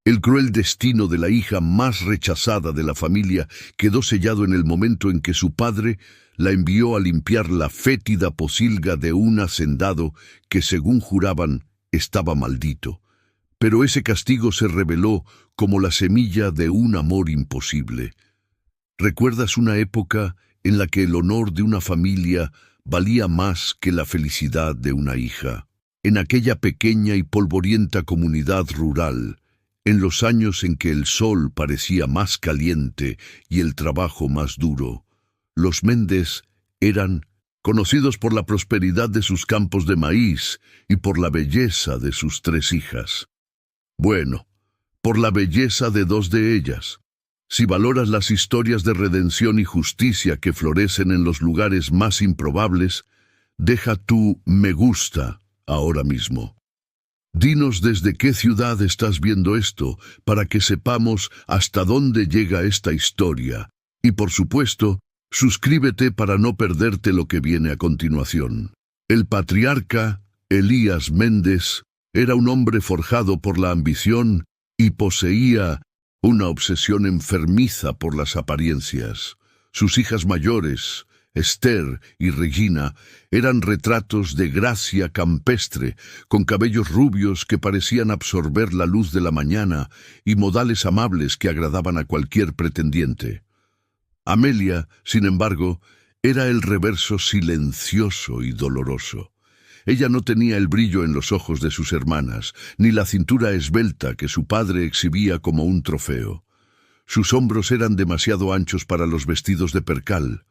El cruel destino de la hija más rechazada de la familia quedó sellado en el momento en que su padre la envió a limpiar la fétida pocilga de un hacendado que, según juraban, estaba maldito. Pero ese castigo se reveló como la semilla de un amor imposible. ¿Recuerdas una época en la que el honor de una familia valía más que la felicidad de una hija? En aquella pequeña y polvorienta comunidad rural, en los años en que el sol parecía más caliente y el trabajo más duro, los Méndez eran conocidos por la prosperidad de sus campos de maíz y por la belleza de sus 3 hijas. Bueno, por la belleza de 2 de ellas. Si valoras las historias de redención y justicia que florecen en los lugares más improbables, deja tu me gusta ahora mismo. Dinos desde qué ciudad estás viendo esto, para que sepamos hasta dónde llega esta historia. Y por supuesto, suscríbete para no perderte lo que viene a continuación. El patriarca Elías Méndez era un hombre forjado por la ambición y poseía una obsesión enfermiza por las apariencias. Sus hijas mayores, Esther y Regina, eran retratos de gracia campestre, con cabellos rubios que parecían absorber la luz de la mañana y modales amables que agradaban a cualquier pretendiente. Amelia, sin embargo, era el reverso silencioso y doloroso. Ella no tenía el brillo en los ojos de sus hermanas, ni la cintura esbelta que su padre exhibía como un trofeo. Sus hombros eran demasiado anchos para los vestidos de percal,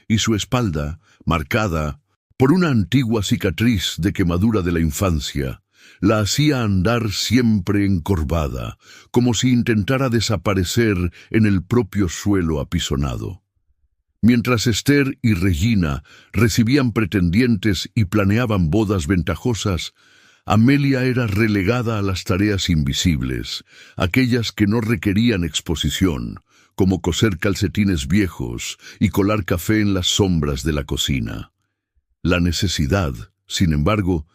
y su espalda, marcada por una antigua cicatriz de quemadura de la infancia, la hacía andar siempre encorvada, como si intentara desaparecer en el propio suelo apisonado. Mientras Esther y Regina recibían pretendientes y planeaban bodas ventajosas, Amelia era relegada a las tareas invisibles, aquellas que no requerían exposición, como coser calcetines viejos y colar café en las sombras de la cocina. La necesidad, sin embargo,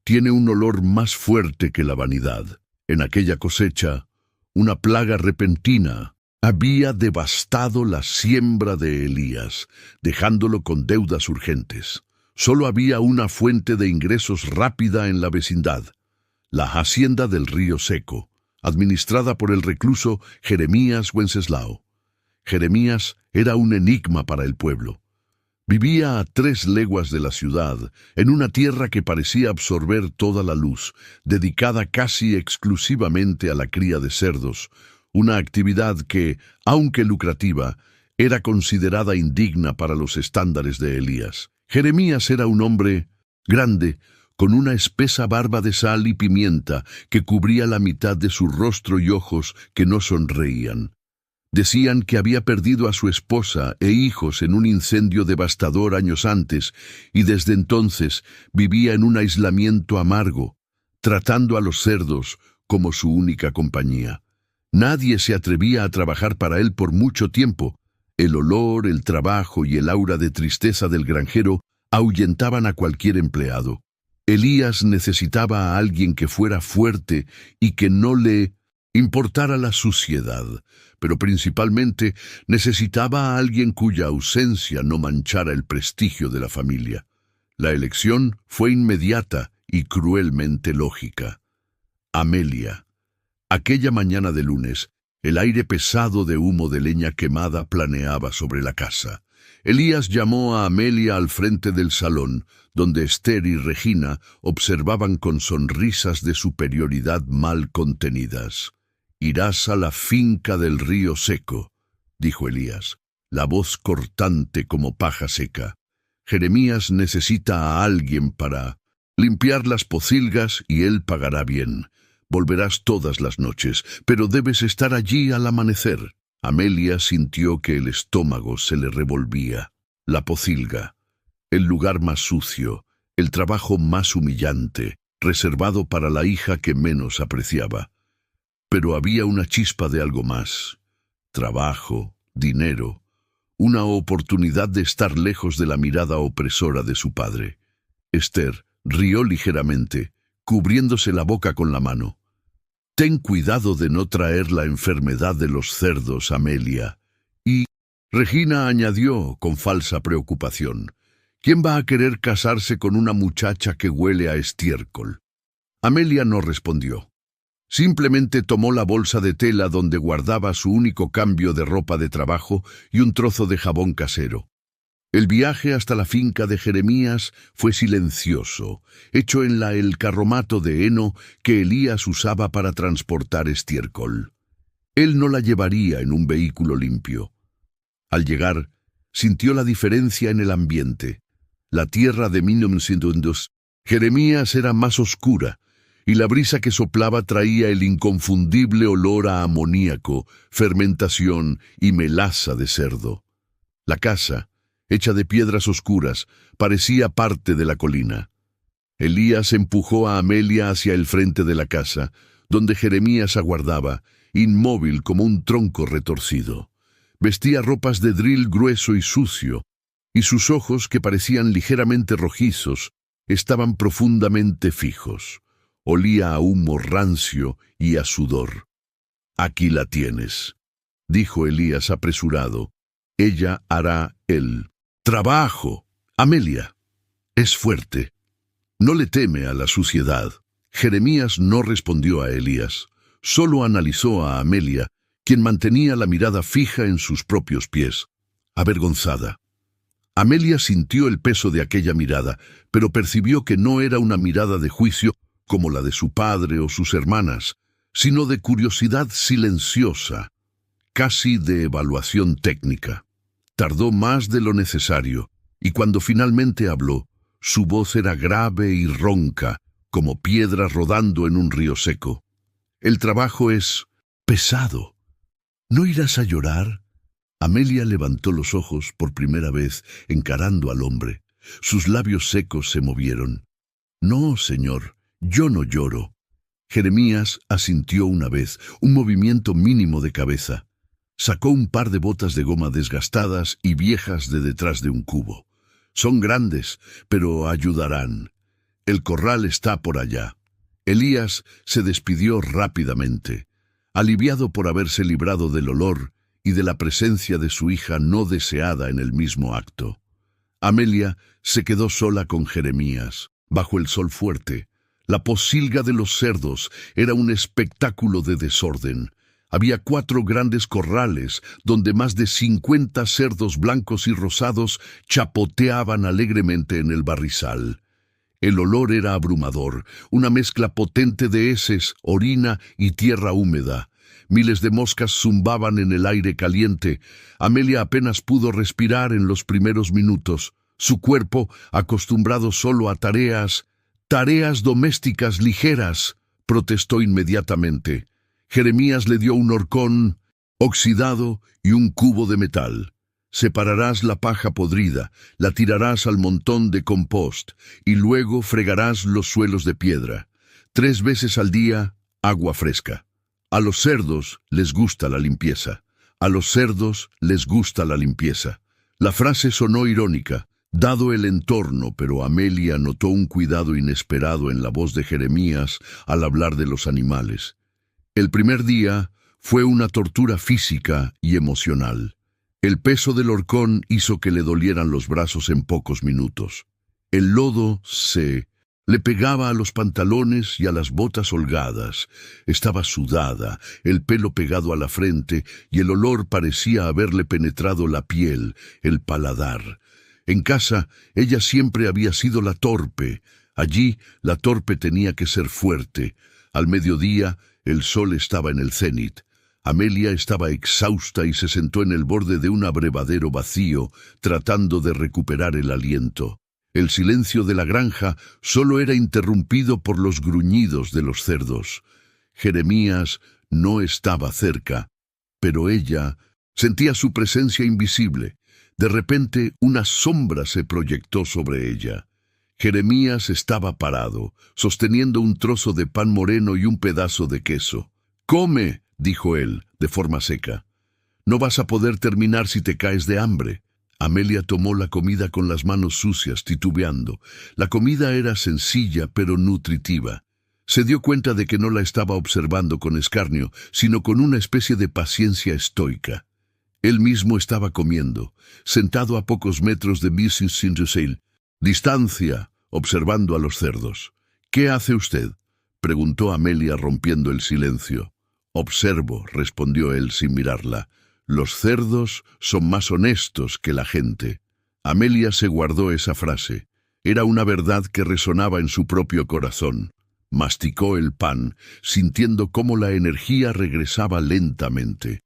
tiene un olor más fuerte que la vanidad. En aquella cosecha, una plaga repentina había devastado la siembra de Elías, dejándolo con deudas urgentes. Solo había una fuente de ingresos rápida en la vecindad, la hacienda del Río Seco, administrada por el recluso Jeremías Wenceslao. Jeremías era un enigma para el pueblo. Vivía a 3 leguas de la ciudad, en una tierra que parecía absorber toda la luz, dedicada casi exclusivamente a la cría de cerdos, una actividad que, aunque lucrativa, era considerada indigna para los estándares de Elías. Jeremías era un hombre grande, con una espesa barba de sal y pimienta que cubría la mitad de su rostro y ojos que no sonreían. Decían que había perdido a su esposa e hijos en un incendio devastador años antes, y desde entonces vivía en un aislamiento amargo, tratando a los cerdos como su única compañía. Nadie se atrevía a trabajar para él por mucho tiempo. El olor, el trabajo y el aura de tristeza del granjero ahuyentaban a cualquier empleado. Elías necesitaba a alguien que fuera fuerte y que no le importara la suciedad, pero principalmente necesitaba a alguien cuya ausencia no manchara el prestigio de la familia. La elección fue inmediata y cruelmente lógica. Amelia. Aquella mañana de lunes, el aire pesado de humo de leña quemada planeaba sobre la casa. Elías llamó a Amelia al frente del salón, donde Esther y Regina observaban con sonrisas de superioridad mal contenidas. «Irás a la finca del Río Seco», dijo Elías, la voz cortante como paja seca. «Jeremías necesita a alguien para limpiar las pocilgas y él pagará bien. Volverás todas las noches, pero debes estar allí al amanecer». Amelia sintió que el estómago se le revolvía. La pocilga, el lugar más sucio, el trabajo más humillante, reservado para la hija que menos apreciaba. Pero había una chispa de algo más. Trabajo, dinero, una oportunidad de estar lejos de la mirada opresora de su padre. Esther rió ligeramente, cubriéndose la boca con la mano. Ten cuidado de no traer la enfermedad de los cerdos, Amelia. Y Regina añadió con falsa preocupación: ¿quién va a querer casarse con una muchacha que huele a estiércol? Amelia no respondió. Simplemente tomó la bolsa de tela donde guardaba su único cambio de ropa de trabajo y un trozo de jabón casero. El viaje hasta la finca de Jeremías fue silencioso, hecho en el carromato de heno que Elías usaba para transportar estiércol. Él no la llevaría en un vehículo limpio. Al llegar, sintió la diferencia en el ambiente. La tierra de 1902, Jeremías era más oscura, y la brisa que soplaba traía el inconfundible olor a amoníaco, fermentación y melaza de cerdo. La casa, hecha de piedras oscuras, parecía parte de la colina. Elías empujó a Amelia hacia el frente de la casa, donde Jeremías aguardaba, inmóvil como un tronco retorcido. Vestía ropas de dril grueso y sucio, y sus ojos, que parecían ligeramente rojizos, estaban profundamente fijos. Olía a humo rancio y a sudor. «Aquí la tienes», dijo Elías apresurado. «Ella hará el trabajo. Amelia es fuerte. No le teme a la suciedad». Jeremías no respondió a Elías. Solo analizó a Amelia, quien mantenía la mirada fija en sus propios pies, avergonzada. Amelia sintió el peso de aquella mirada, pero percibió que no era una mirada de juicio como la de su padre o sus hermanas, sino de curiosidad silenciosa, casi de evaluación técnica. Tardó más de lo necesario, y cuando finalmente habló, su voz era grave y ronca, como piedras rodando en un río seco. «El trabajo es pesado. ¿No irás a llorar?» Amelia levantó los ojos por primera vez, encarando al hombre. Sus labios secos se movieron. «No, señor, yo no lloro». Jeremías asintió una vez, un movimiento mínimo de cabeza. Sacó un par de botas de goma desgastadas y viejas de detrás de un cubo. «Son grandes, pero ayudarán. El corral está por allá». Elías se despidió rápidamente, aliviado por haberse librado del olor y de la presencia de su hija no deseada en el mismo acto. Amelia se quedó sola con Jeremías, bajo el sol fuerte. La pocilga de los cerdos era un espectáculo de desorden. Había 4 grandes corrales donde más de 50 cerdos blancos y rosados chapoteaban alegremente en el barrizal. El olor era abrumador, una mezcla potente de heces, orina y tierra húmeda. Miles de moscas zumbaban en el aire caliente. Amelia apenas pudo respirar en los primeros minutos. Su cuerpo, acostumbrado solo a tareas domésticas ligeras, protestó inmediatamente. Jeremías le dio un horcón oxidado y un cubo de metal. «Separarás la paja podrida, la tirarás al montón de compost y luego fregarás los suelos de piedra. 3 veces al día, agua fresca». A los cerdos les gusta la limpieza. A los cerdos les gusta la limpieza. La frase sonó irónica, dado el entorno, pero Amelia notó un cuidado inesperado en la voz de Jeremías al hablar de los animales. El primer día fue una tortura física y emocional. El peso del horcón hizo que le dolieran los brazos en pocos minutos. El lodo le pegaba a los pantalones y a las botas holgadas. Estaba sudada, el pelo pegado a la frente, y el olor parecía haberle penetrado la piel, el paladar. En casa, ella siempre había sido la torpe. Allí, la torpe tenía que ser fuerte. Al mediodía, el sol estaba en el cenit. Amelia estaba exhausta y se sentó en el borde de un abrevadero vacío, tratando de recuperar el aliento. El silencio de la granja solo era interrumpido por los gruñidos de los cerdos. Jeremías no estaba cerca, pero ella sentía su presencia invisible. De repente, una sombra se proyectó sobre ella. Jeremías estaba parado, sosteniendo un trozo de pan moreno y un pedazo de queso. «Come», dijo él, de forma seca. «No vas a poder terminar si te caes de hambre». Amelia tomó la comida con las manos sucias, titubeando. La comida era sencilla, pero nutritiva. Se dio cuenta de que no la estaba observando con escarnio, sino con una especie de paciencia estoica. Él mismo estaba comiendo, sentado a pocos metros de Mrs. Cindersail. Distancia, observando a los cerdos. «¿Qué hace usted?», preguntó Amelia rompiendo el silencio. «Observo», respondió él sin mirarla. «Los cerdos son más honestos que la gente». Amelia se guardó esa frase. Era una verdad que resonaba en su propio corazón. Masticó el pan, sintiendo cómo la energía regresaba lentamente.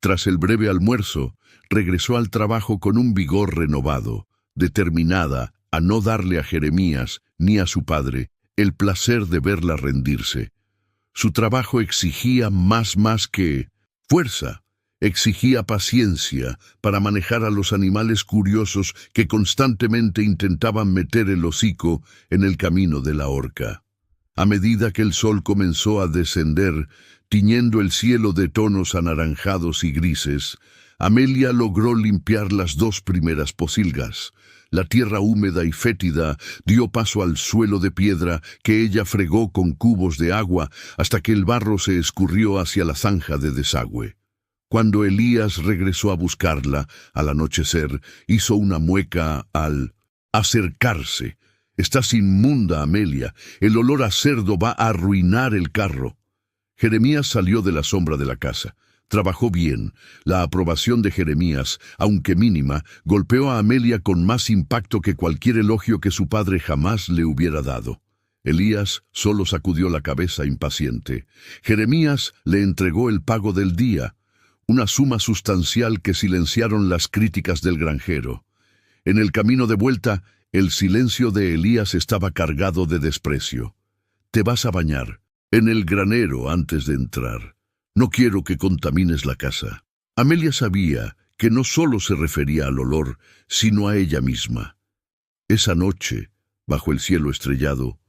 Tras el breve almuerzo, regresó al trabajo con un vigor renovado, determinada a no darle a Jeremías ni a su padre el placer de verla rendirse. Su trabajo exigía más que fuerza, exigía paciencia para manejar a los animales curiosos que constantemente intentaban meter el hocico en el camino de la horca. A medida que el sol comenzó a descender, tiñendo el cielo de tonos anaranjados y grises, Amelia logró limpiar las 2 primeras pocilgas. La tierra húmeda y fétida dio paso al suelo de piedra que ella fregó con cubos de agua hasta que el barro se escurrió hacia la zanja de desagüe. Cuando Elías regresó a buscarla, al anochecer, hizo una mueca al acercarse. «Estás inmunda, Amelia. El olor a cerdo va a arruinar el carro». Jeremías salió de la sombra de la casa. Trabajó bien. La aprobación de Jeremías, aunque mínima, golpeó a Amelia con más impacto que cualquier elogio que su padre jamás le hubiera dado. Elías solo sacudió la cabeza impaciente. Jeremías le entregó el pago del día, una suma sustancial que silenciaron las críticas del granjero. En el camino de vuelta, el silencio de Elías estaba cargado de desprecio. «Te vas a bañar en el granero antes de entrar. No quiero que contamines la casa». Amelia sabía que no solo se refería al olor, sino a ella misma. Esa noche, bajo el cielo estrellado,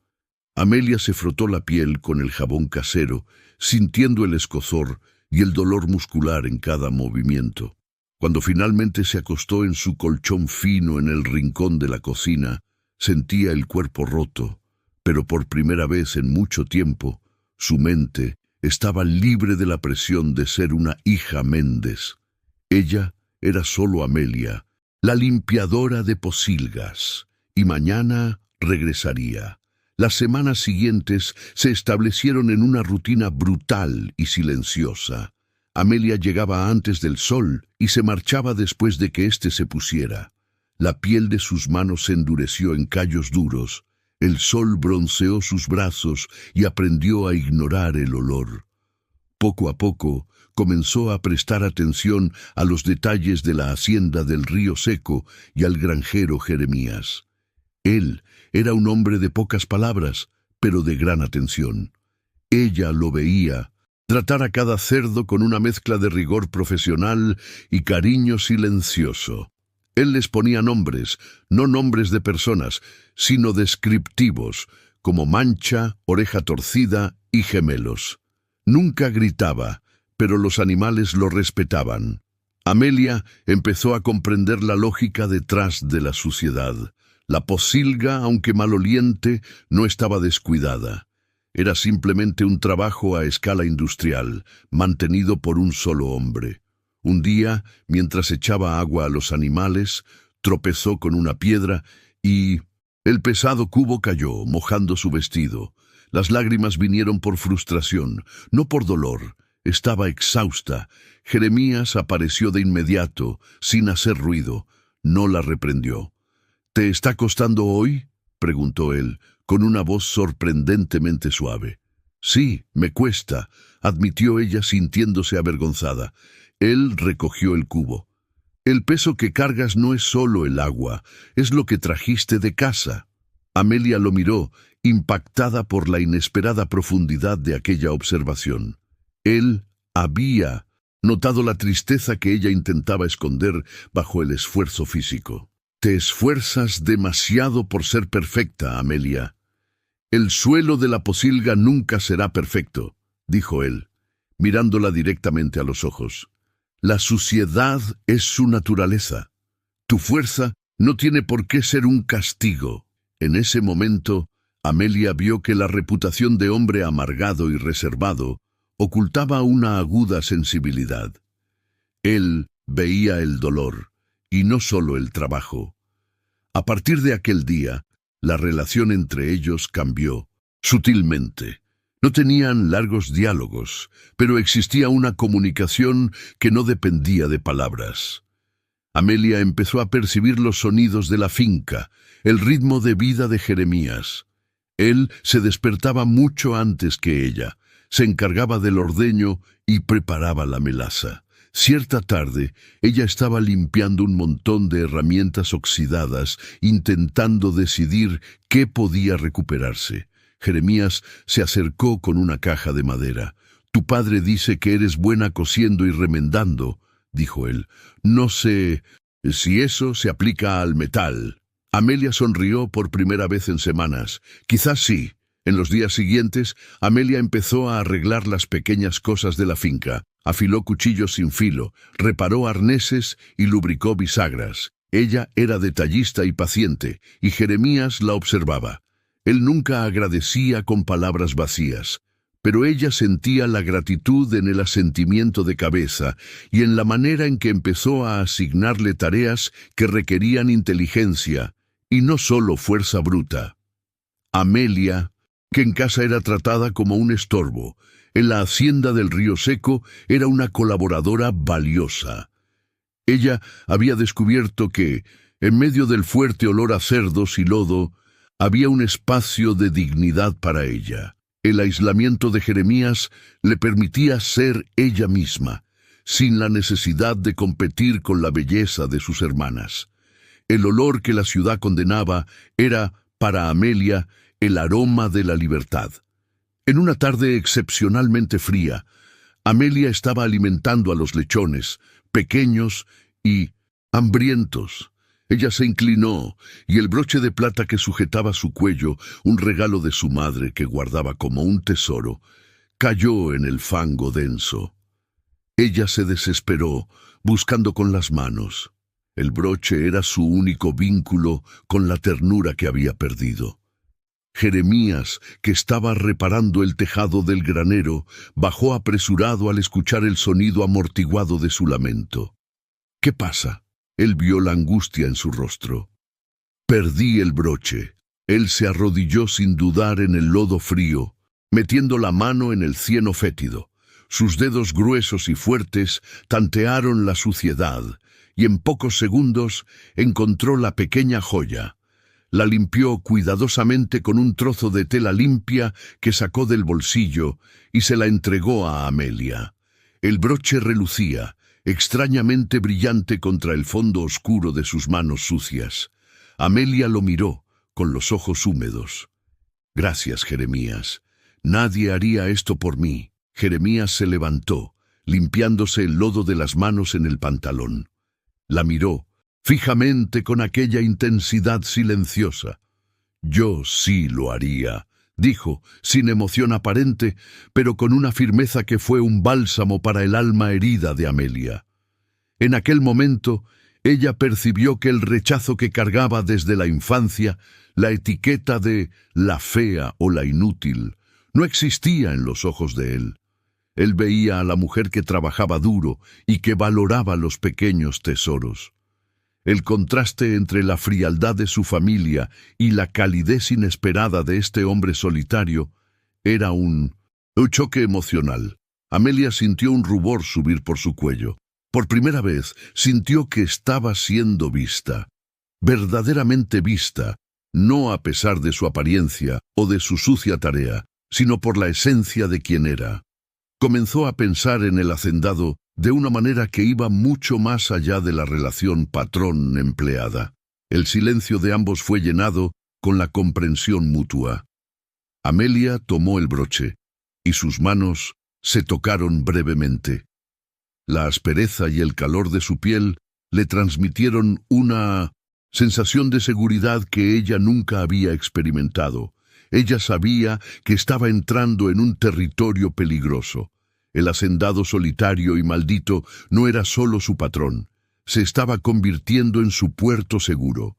Amelia se frotó la piel con el jabón casero, sintiendo el escozor y el dolor muscular en cada movimiento. Cuando finalmente se acostó en su colchón fino en el rincón de la cocina, sentía el cuerpo roto, pero por primera vez en mucho tiempo, su mente estaba libre de la presión de ser una hija Méndez. Ella era solo Amelia, la limpiadora de pocilgas, y mañana regresaría. Las semanas siguientes se establecieron en una rutina brutal y silenciosa. Amelia llegaba antes del sol y se marchaba después de que éste se pusiera. La piel de sus manos se endureció en callos duros. El sol bronceó sus brazos y aprendió a ignorar el olor. Poco a poco comenzó a prestar atención a los detalles de la hacienda del Río Seco y al granjero Jeremías. Él era un hombre de pocas palabras, pero de gran atención. Ella lo veía, tratar a cada cerdo con una mezcla de rigor profesional y cariño silencioso. Él les ponía nombres, no nombres de personas, sino descriptivos, como mancha, oreja torcida y gemelos. Nunca gritaba, pero los animales lo respetaban. Amelia empezó a comprender la lógica detrás de la suciedad. La pocilga, aunque maloliente, no estaba descuidada. Era simplemente un trabajo a escala industrial, mantenido por un solo hombre. Un día, mientras echaba agua a los animales, tropezó con una piedra y el pesado cubo cayó, mojando su vestido. Las lágrimas vinieron por frustración, no por dolor. Estaba exhausta. Jeremías apareció de inmediato, sin hacer ruido. No la reprendió. «¿Te está costando hoy?», preguntó él, con una voz sorprendentemente suave. «Sí, me cuesta», admitió ella sintiéndose avergonzada. Él recogió el cubo. «El peso que cargas no es solo el agua, es lo que trajiste de casa». Amelia lo miró, impactada por la inesperada profundidad de aquella observación. Él había notado la tristeza que ella intentaba esconder bajo el esfuerzo físico. «Te esfuerzas demasiado por ser perfecta, Amelia». «El suelo de la pocilga nunca será perfecto», dijo él, mirándola directamente a los ojos. «La suciedad es su naturaleza. Tu fuerza no tiene por qué ser un castigo». En ese momento, Amelia vio que la reputación de hombre amargado y reservado ocultaba una aguda sensibilidad. Él veía el dolor, y no solo el trabajo. A partir de aquel día, la relación entre ellos cambió, sutilmente. No tenían largos diálogos, pero existía una comunicación que no dependía de palabras. Amelia empezó a percibir los sonidos de la finca, el ritmo de vida de Jeremías. Él se despertaba mucho antes que ella, se encargaba del ordeño y preparaba la melaza. Cierta tarde, ella estaba limpiando un montón de herramientas oxidadas, intentando decidir qué podía recuperarse. Jeremías se acercó con una caja de madera. «Tu padre dice que eres buena cosiendo y remendando», dijo él. «No sé si eso se aplica al metal». Amelia sonrió por primera vez en semanas. Quizás sí. En los días siguientes, Amelia empezó a arreglar las pequeñas cosas de la finca. Afiló cuchillos sin filo, reparó arneses y lubricó bisagras. Ella era detallista y paciente, y Jeremías la observaba. Él nunca agradecía con palabras vacías, pero ella sentía la gratitud en el asentimiento de cabeza y en la manera en que empezó a asignarle tareas que requerían inteligencia y no solo fuerza bruta. Amelia, que en casa era tratada como un estorbo, en la hacienda del Río Seco era una colaboradora valiosa. Ella había descubierto que, en medio del fuerte olor a cerdos y lodo, había un espacio de dignidad para ella. El aislamiento de Jeremías le permitía ser ella misma, sin la necesidad de competir con la belleza de sus hermanas. El olor que la ciudad condenaba era, para Amelia, el aroma de la libertad. En una tarde excepcionalmente fría, Amelia estaba alimentando a los lechones, pequeños y hambrientos. Ella se inclinó, y el broche de plata que sujetaba su cuello, un regalo de su madre que guardaba como un tesoro, cayó en el fango denso. Ella se desesperó, buscando con las manos. El broche era su único vínculo con la ternura que había perdido. Jeremías, que estaba reparando el tejado del granero, bajó apresurado al escuchar el sonido amortiguado de su lamento. «¿Qué pasa?» Él vio la angustia en su rostro. «Perdí el broche». Él se arrodilló sin dudar en el lodo frío, metiendo la mano en el cieno fétido. Sus dedos gruesos y fuertes tantearon la suciedad, y en pocos segundos encontró la pequeña joya. La limpió cuidadosamente con un trozo de tela limpia que sacó del bolsillo y se la entregó a Amelia. El broche relucía, extrañamente brillante contra el fondo oscuro de sus manos sucias. Amelia lo miró, con los ojos húmedos. «Gracias, Jeremías. Nadie haría esto por mí». Jeremías se levantó, limpiándose el lodo de las manos en el pantalón. La miró, fijamente con aquella intensidad silenciosa. «Yo sí lo haría», dijo, sin emoción aparente, pero con una firmeza que fue un bálsamo para el alma herida de Amelia. En aquel momento, ella percibió que el rechazo que cargaba desde la infancia, la etiqueta de la fea o la inútil, no existía en los ojos de él. Él veía a la mujer que trabajaba duro y que valoraba los pequeños tesoros. El contraste entre la frialdad de su familia y la calidez inesperada de este hombre solitario era un choque emocional. Amelia sintió un rubor subir por su cuello. Por primera vez sintió que estaba siendo vista, verdaderamente vista, no a pesar de su apariencia o de su sucia tarea, sino por la esencia de quien era. Comenzó a pensar en el hacendado de una manera que iba mucho más allá de la relación patrón-empleada. El silencio de ambos fue llenado con la comprensión mutua. Amelia tomó el broche, y sus manos se tocaron brevemente. La aspereza y el calor de su piel le transmitieron una sensación de seguridad que ella nunca había experimentado. Ella sabía que estaba entrando en un territorio peligroso. El hacendado solitario y maldito no era solo su patrón, se estaba convirtiendo en su puerto seguro.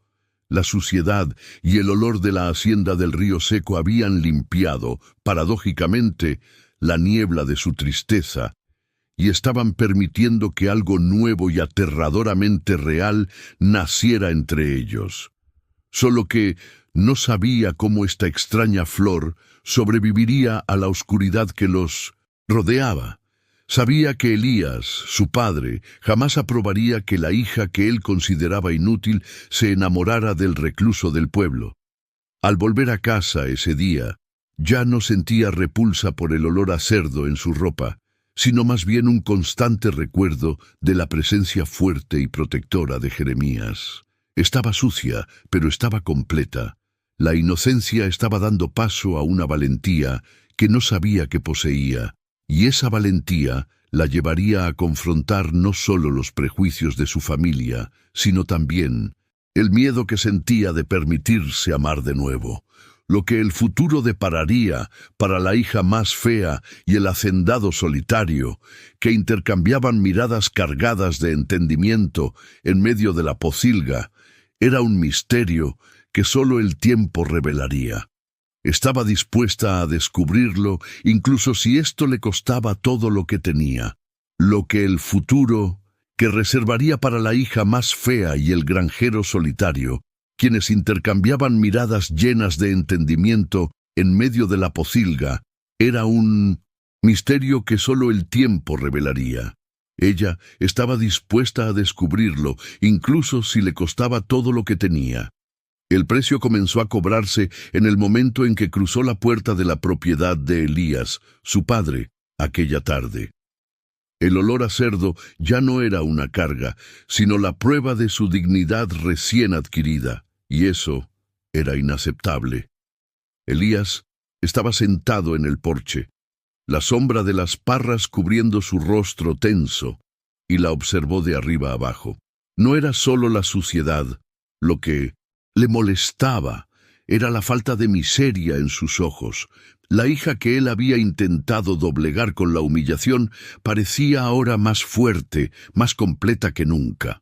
La suciedad y el olor de la hacienda del río seco habían limpiado, paradójicamente, la niebla de su tristeza, y estaban permitiendo que algo nuevo y aterradoramente real naciera entre ellos. Solo que no sabía cómo esta extraña flor sobreviviría a la oscuridad que los rodeaba. Sabía que Elías, su padre, jamás aprobaría que la hija que él consideraba inútil se enamorara del recluso del pueblo. Al volver a casa ese día, ya no sentía repulsa por el olor a cerdo en su ropa, sino más bien un constante recuerdo de la presencia fuerte y protectora de Jeremías. Estaba sucia, pero estaba completa. La inocencia estaba dando paso a una valentía que no sabía que poseía, y esa valentía la llevaría a confrontar no solo los prejuicios de su familia, sino también el miedo que sentía de permitirse amar de nuevo. Lo que el futuro depararía para la hija más fea y el hacendado solitario, que intercambiaban miradas cargadas de entendimiento en medio de la pocilga, era un misterio que solo el tiempo revelaría. Estaba dispuesta a descubrirlo, incluso si esto le costaba todo lo que tenía. Lo que el futuro, que reservaría para la hija más fea y el granjero solitario, quienes intercambiaban miradas llenas de entendimiento en medio de la pocilga, era un misterio que solo el tiempo revelaría. Ella estaba dispuesta a descubrirlo, incluso si le costaba todo lo que tenía. El precio comenzó a cobrarse en el momento en que cruzó la puerta de la propiedad de Elías, su padre, aquella tarde. El olor a cerdo ya no era una carga, sino la prueba de su dignidad recién adquirida, y eso era inaceptable. Elías estaba sentado en el porche, la sombra de las parras cubriendo su rostro tenso, y la observó de arriba abajo. No era solo la suciedad, lo que le molestaba era la falta de miseria en sus ojos. La hija que él había intentado doblegar con la humillación parecía ahora más fuerte, más completa que nunca.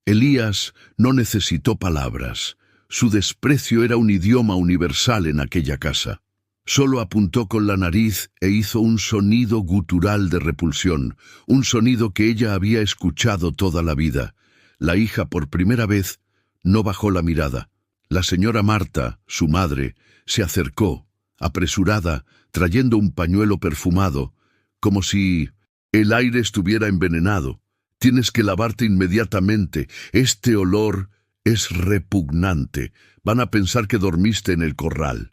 Elías no necesitó palabras. Su desprecio era un idioma universal en aquella casa. Solo apuntó con la nariz e hizo un sonido gutural de repulsión, un sonido que ella había escuchado toda la vida. La hija, por primera vez, no bajó la mirada. La señora Marta, su madre, se acercó, apresurada, trayendo un pañuelo perfumado, como si el aire estuviera envenenado. Tienes que lavarte inmediatamente. Este olor es repugnante. Van a pensar que dormiste en el corral.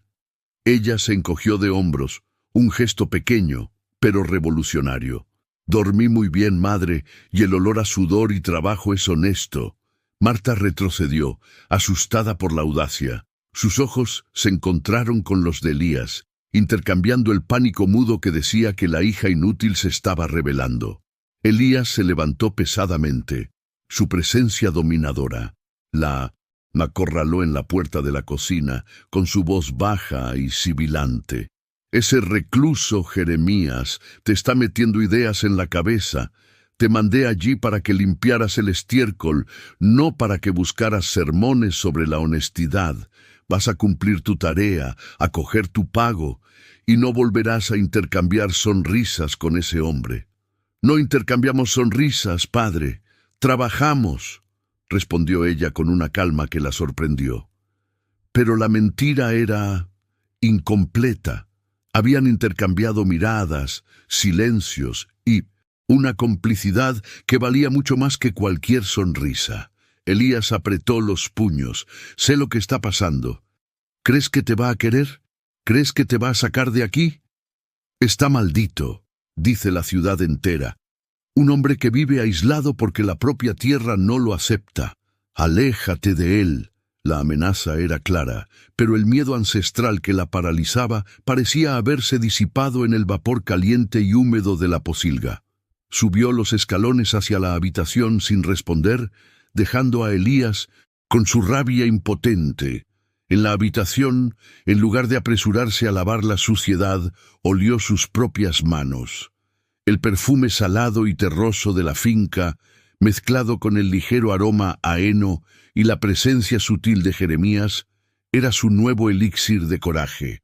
Ella se encogió de hombros, un gesto pequeño, pero revolucionario. Dormí muy bien, madre, y el olor a sudor y trabajo es honesto. Marta retrocedió, asustada por la audacia. Sus ojos se encontraron con los de Elías, intercambiando el pánico mudo que decía que la hija inútil se estaba rebelando. Elías se levantó pesadamente. Su presencia dominadora la acorraló en la puerta de la cocina, con su voz baja y sibilante. Ese recluso Jeremías te está metiendo ideas en la cabeza. Te mandé allí para que limpiaras el estiércol, no para que buscaras sermones sobre la honestidad. Vas a cumplir tu tarea, a coger tu pago, y no volverás a intercambiar sonrisas con ese hombre. No intercambiamos sonrisas, padre. Trabajamos, respondió ella con una calma que la sorprendió. Pero la mentira era incompleta. Habían intercambiado miradas, silencios y una complicidad que valía mucho más que cualquier sonrisa. Elías apretó los puños. Sé lo que está pasando. ¿Crees que te va a querer? ¿Crees que te va a sacar de aquí? Está maldito, dice la ciudad entera. Un hombre que vive aislado porque la propia tierra no lo acepta. Aléjate de él. La amenaza era clara, pero el miedo ancestral que la paralizaba parecía haberse disipado en el vapor caliente y húmedo de la pocilga. Subió los escalones hacia la habitación sin responder, dejando a Elías con su rabia impotente. En la habitación, en lugar de apresurarse a lavar la suciedad, olió sus propias manos. El perfume salado y terroso de la finca mezclado con el ligero aroma a heno y la presencia sutil de Jeremías, era su nuevo elixir de coraje.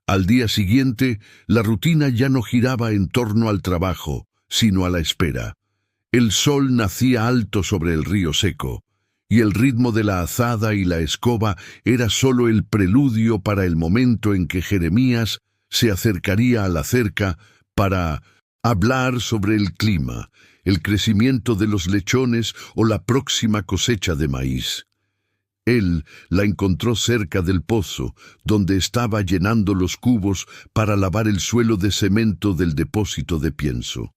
Al día siguiente, la rutina ya no giraba en torno al trabajo, sino a la espera. El sol nacía alto sobre el río seco, y el ritmo de la azada y la escoba era solo el preludio para el momento en que Jeremías se acercaría a la cerca para hablar sobre el clima, el crecimiento de los lechones o la próxima cosecha de maíz. Él la encontró cerca del pozo, donde estaba llenando los cubos para lavar el suelo de cemento del depósito de pienso.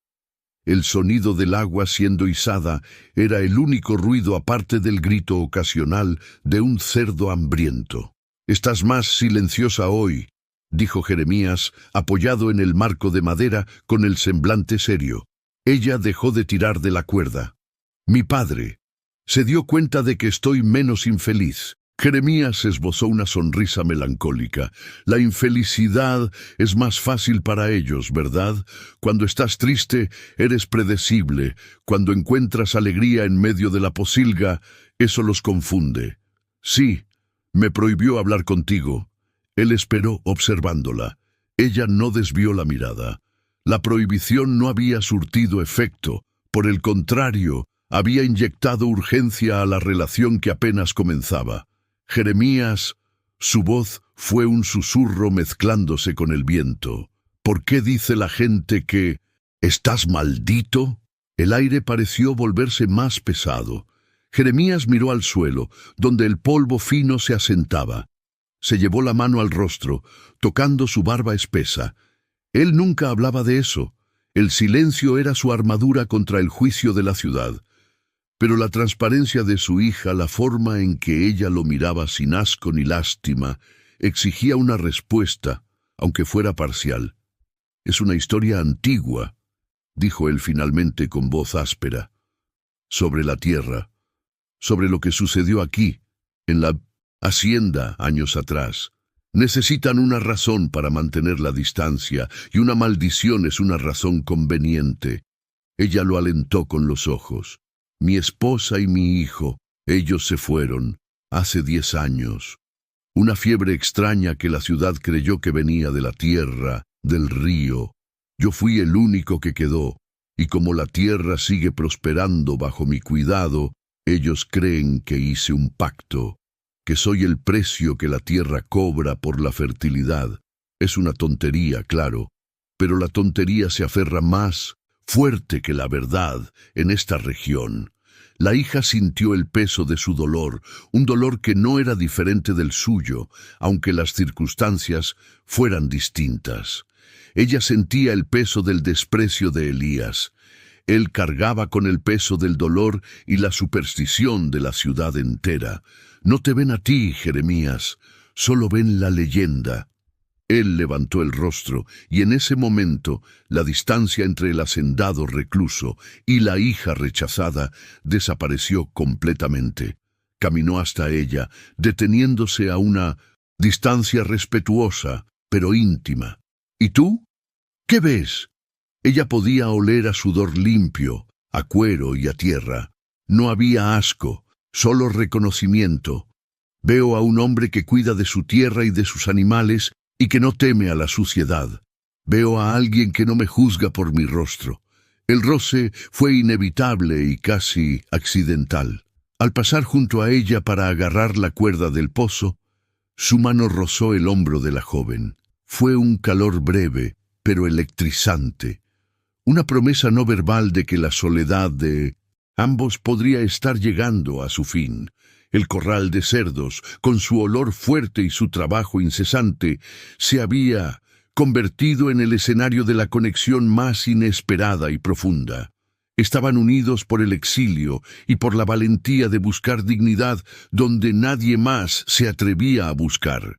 El sonido del agua siendo izada era el único ruido aparte del grito ocasional de un cerdo hambriento. «Estás más silenciosa hoy», dijo Jeremías, apoyado en el marco de madera con el semblante serio. Ella dejó de tirar de la cuerda. «Mi padre se dio cuenta de que estoy menos infeliz». Jeremías esbozó una sonrisa melancólica. «La infelicidad es más fácil para ellos, ¿verdad? Cuando estás triste, eres predecible. Cuando encuentras alegría en medio de la pocilga, eso los confunde. Sí, me prohibió hablar contigo». Él esperó observándola. Ella no desvió la mirada. La prohibición no había surtido efecto. Por el contrario, había inyectado urgencia a la relación que apenas comenzaba. Jeremías, su voz fue un susurro mezclándose con el viento. «¿Por qué dice la gente que estás maldito?» El aire pareció volverse más pesado. Jeremías miró al suelo, donde el polvo fino se asentaba. Se llevó la mano al rostro, tocando su barba espesa. Él nunca hablaba de eso. El silencio era su armadura contra el juicio de la ciudad. Pero la transparencia de su hija, la forma en que ella lo miraba sin asco ni lástima, exigía una respuesta, aunque fuera parcial. «Es una historia antigua», dijo él finalmente con voz áspera, «sobre la tierra, sobre lo que sucedió aquí, en la hacienda años atrás. Necesitan una razón para mantener la distancia, y una maldición es una razón conveniente». Ella lo alentó con los ojos. «Mi esposa y mi hijo, ellos se fueron, hace 10 años. Una fiebre extraña que la ciudad creyó que venía de la tierra, del río. Yo fui el único que quedó, y como la tierra sigue prosperando bajo mi cuidado, ellos creen que hice un pacto, que soy el precio que la tierra cobra por la fertilidad. Es una tontería, claro, pero la tontería se aferra más fuerte que la verdad en esta región». La hija sintió el peso de su dolor, un dolor que no era diferente del suyo, aunque las circunstancias fueran distintas. Ella sentía el peso del desprecio de Elías. Él cargaba con el peso del dolor y la superstición de la ciudad entera. «No te ven a ti, Jeremías, solo ven la leyenda». Él levantó el rostro, y en ese momento la distancia entre el hacendado recluso y la hija rechazada desapareció completamente. Caminó hasta ella, deteniéndose a una distancia respetuosa, pero íntima. «¿Y tú? ¿Qué ves?» Ella podía oler a sudor limpio, a cuero y a tierra. No había asco, solo reconocimiento. «Veo a un hombre que cuida de su tierra y de sus animales y que no teme a la suciedad. Veo a alguien que no me juzga por mi rostro». El roce fue inevitable y casi accidental. Al pasar junto a ella para agarrar la cuerda del pozo, su mano rozó el hombro de la joven. Fue un calor breve, pero electrizante. Una promesa no verbal de que la soledad de ambos podría estar llegando a su fin. El corral de cerdos, con su olor fuerte y su trabajo incesante, se había convertido en el escenario de la conexión más inesperada y profunda. Estaban unidos por el exilio y por la valentía de buscar dignidad donde nadie más se atrevía a buscar.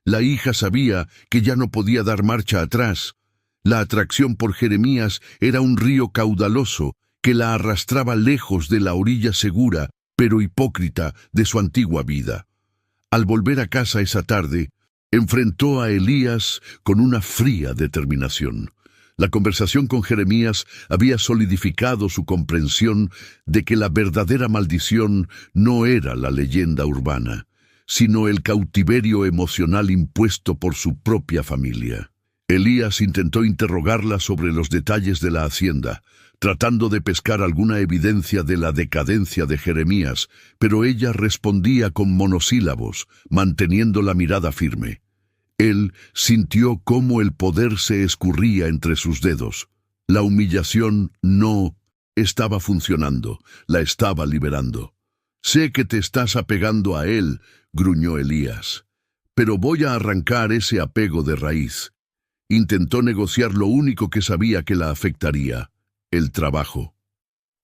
La hija sabía que ya no podía dar marcha atrás. La atracción por Jeremías era un río caudaloso que la arrastraba lejos de la orilla segura, pero hipócrita, de su antigua vida. Al volver a casa esa tarde, enfrentó a Elías con una fría determinación. La conversación con Jeremías había solidificado su comprensión de que la verdadera maldición no era la leyenda urbana, sino el cautiverio emocional impuesto por su propia familia. Elías intentó interrogarla sobre los detalles de la hacienda, tratando de pescar alguna evidencia de la decadencia de Jeremías, pero ella respondía con monosílabos, manteniendo la mirada firme. Él sintió cómo el poder se escurría entre sus dedos. La humillación no estaba funcionando, la estaba liberando. «Sé que te estás apegando a él», gruñó Elías, «pero voy a arrancar ese apego de raíz». Intentó negociar lo único que sabía que la afectaría: el trabajo.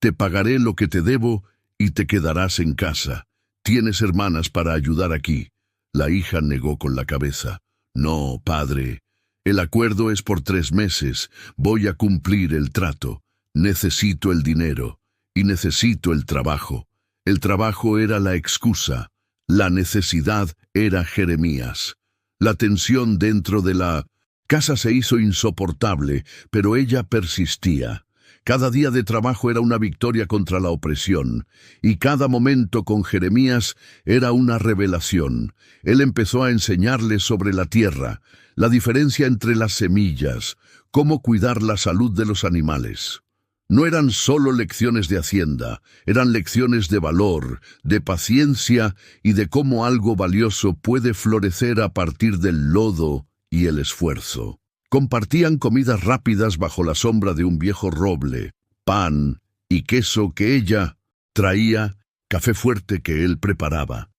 «Te pagaré lo que te debo y te quedarás en casa. Tienes hermanas para ayudar aquí». La hija negó con la cabeza. «No, padre. El acuerdo es por 3 meses. Voy a cumplir el trato. Necesito el dinero. Y necesito el trabajo». El trabajo era la excusa. La necesidad era Jeremías. La tensión dentro de la casa se hizo insoportable, pero ella persistía. Cada día de trabajo era una victoria contra la opresión, y cada momento con Jeremías era una revelación. Él empezó a enseñarle sobre la tierra, la diferencia entre las semillas, cómo cuidar la salud de los animales. No eran solo lecciones de hacienda, eran lecciones de valor, de paciencia y de cómo algo valioso puede florecer a partir del lodo y el esfuerzo. Compartían comidas rápidas bajo la sombra de un viejo roble, pan y queso que ella traía, café fuerte que él preparaba.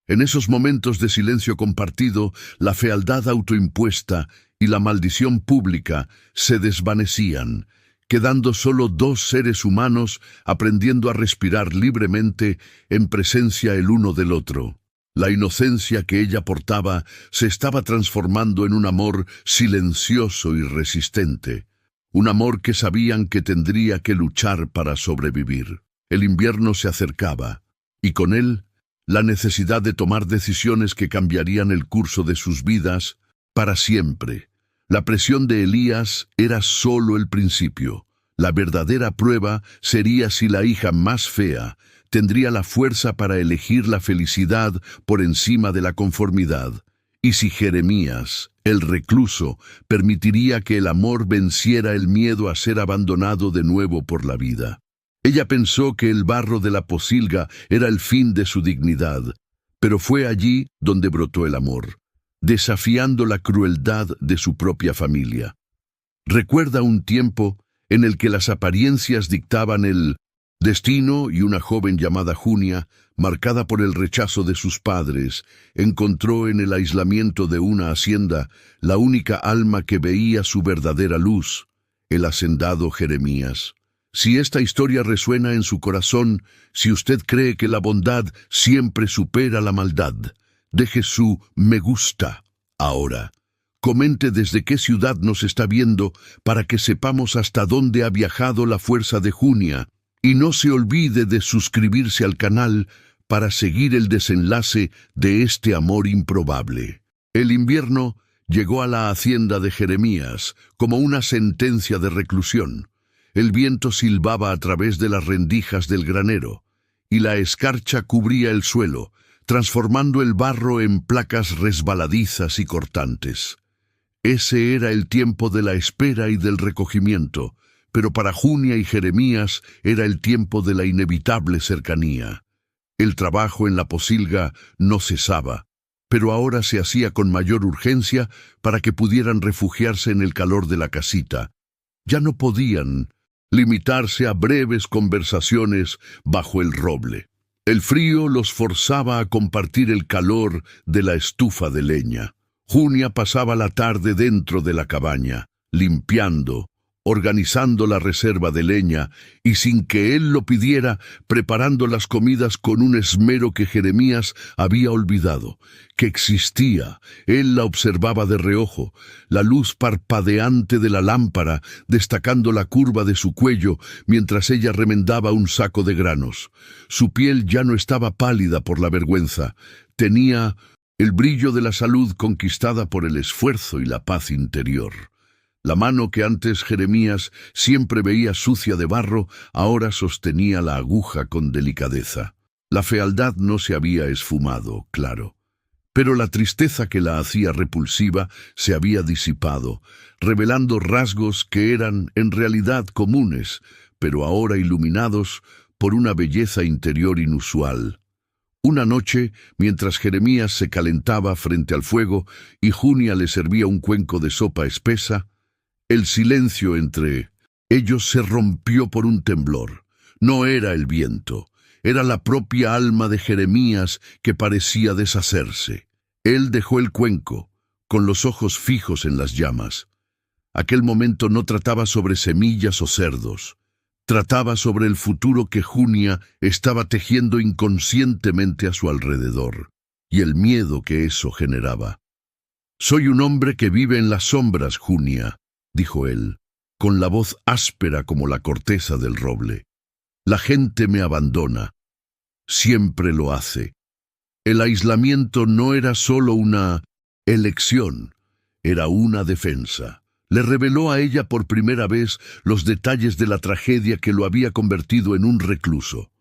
En esos momentos de silencio compartido, la fealdad autoimpuesta y la maldición pública se desvanecían, quedando solo 2 seres humanos aprendiendo a respirar libremente en presencia el uno del otro. La inocencia que ella portaba se estaba transformando en un amor silencioso y resistente, un amor que sabían que tendría que luchar para sobrevivir. El invierno se acercaba, y con él, la necesidad de tomar decisiones que cambiarían el curso de sus vidas para siempre. La presión de Elías era solo el principio. La verdadera prueba sería si la hija más fea tendría la fuerza para elegir la felicidad por encima de la conformidad, y si Jeremías, el recluso, permitiría que el amor venciera el miedo a ser abandonado de nuevo por la vida. Ella pensó que el barro de la pocilga era el fin de su dignidad, pero fue allí donde brotó el amor, desafiando la crueldad de su propia familia. Recuerda un tiempo en el que las apariencias dictaban el destino, y una joven llamada Junia, marcada por el rechazo de sus padres, encontró en el aislamiento de una hacienda la única alma que veía su verdadera luz, el hacendado Jeremías. Si esta historia resuena en su corazón, si usted cree que la bondad siempre supera la maldad, deje su me gusta ahora. Comente desde qué ciudad nos está viendo para que sepamos hasta dónde ha viajado la fuerza de Junia, y no se olvide de suscribirse al canal para seguir el desenlace de este amor improbable. El invierno llegó a la hacienda de Jeremías como una sentencia de reclusión. El viento silbaba a través de las rendijas del granero, y la escarcha cubría el suelo, transformando el barro en placas resbaladizas y cortantes. Ese era el tiempo de la espera y del recogimiento, pero para Junia y Jeremías era el tiempo de la inevitable cercanía. El trabajo en la pocilga no cesaba, pero ahora se hacía con mayor urgencia para que pudieran refugiarse en el calor de la casita. Ya no podían limitarse a breves conversaciones bajo el roble. El frío los forzaba a compartir el calor de la estufa de leña. Junia pasaba la tarde dentro de la cabaña, limpiando, organizando la reserva de leña y, sin que él lo pidiera, preparando las comidas con un esmero que Jeremías había olvidado, que existía. Él la observaba de reojo, la luz parpadeante de la lámpara destacando la curva de su cuello mientras ella remendaba un saco de granos. Su piel ya no estaba pálida por la vergüenza, tenía el brillo de la salud conquistada por el esfuerzo y la paz interior. La mano que antes Jeremías siempre veía sucia de barro, ahora sostenía la aguja con delicadeza. La fealdad no se había esfumado, claro, pero la tristeza que la hacía repulsiva se había disipado, revelando rasgos que eran en realidad comunes, pero ahora iluminados por una belleza interior inusual. Una noche, mientras Jeremías se calentaba frente al fuego y Junia le servía un cuenco de sopa espesa, el silencio entre ellos se rompió por un temblor. No era el viento, era la propia alma de Jeremías que parecía deshacerse. Él dejó el cuenco, con los ojos fijos en las llamas. Aquel momento no trataba sobre semillas o cerdos. Trataba sobre el futuro que Junia estaba tejiendo inconscientemente a su alrededor, y el miedo que eso generaba. «Soy un hombre que vive en las sombras, Junia», dijo él, con la voz áspera como la corteza del roble. «La gente me abandona. Siempre lo hace». El aislamiento no era solo una elección, era una defensa. Le reveló a ella por primera vez los detalles de la tragedia que lo había convertido en un recluso.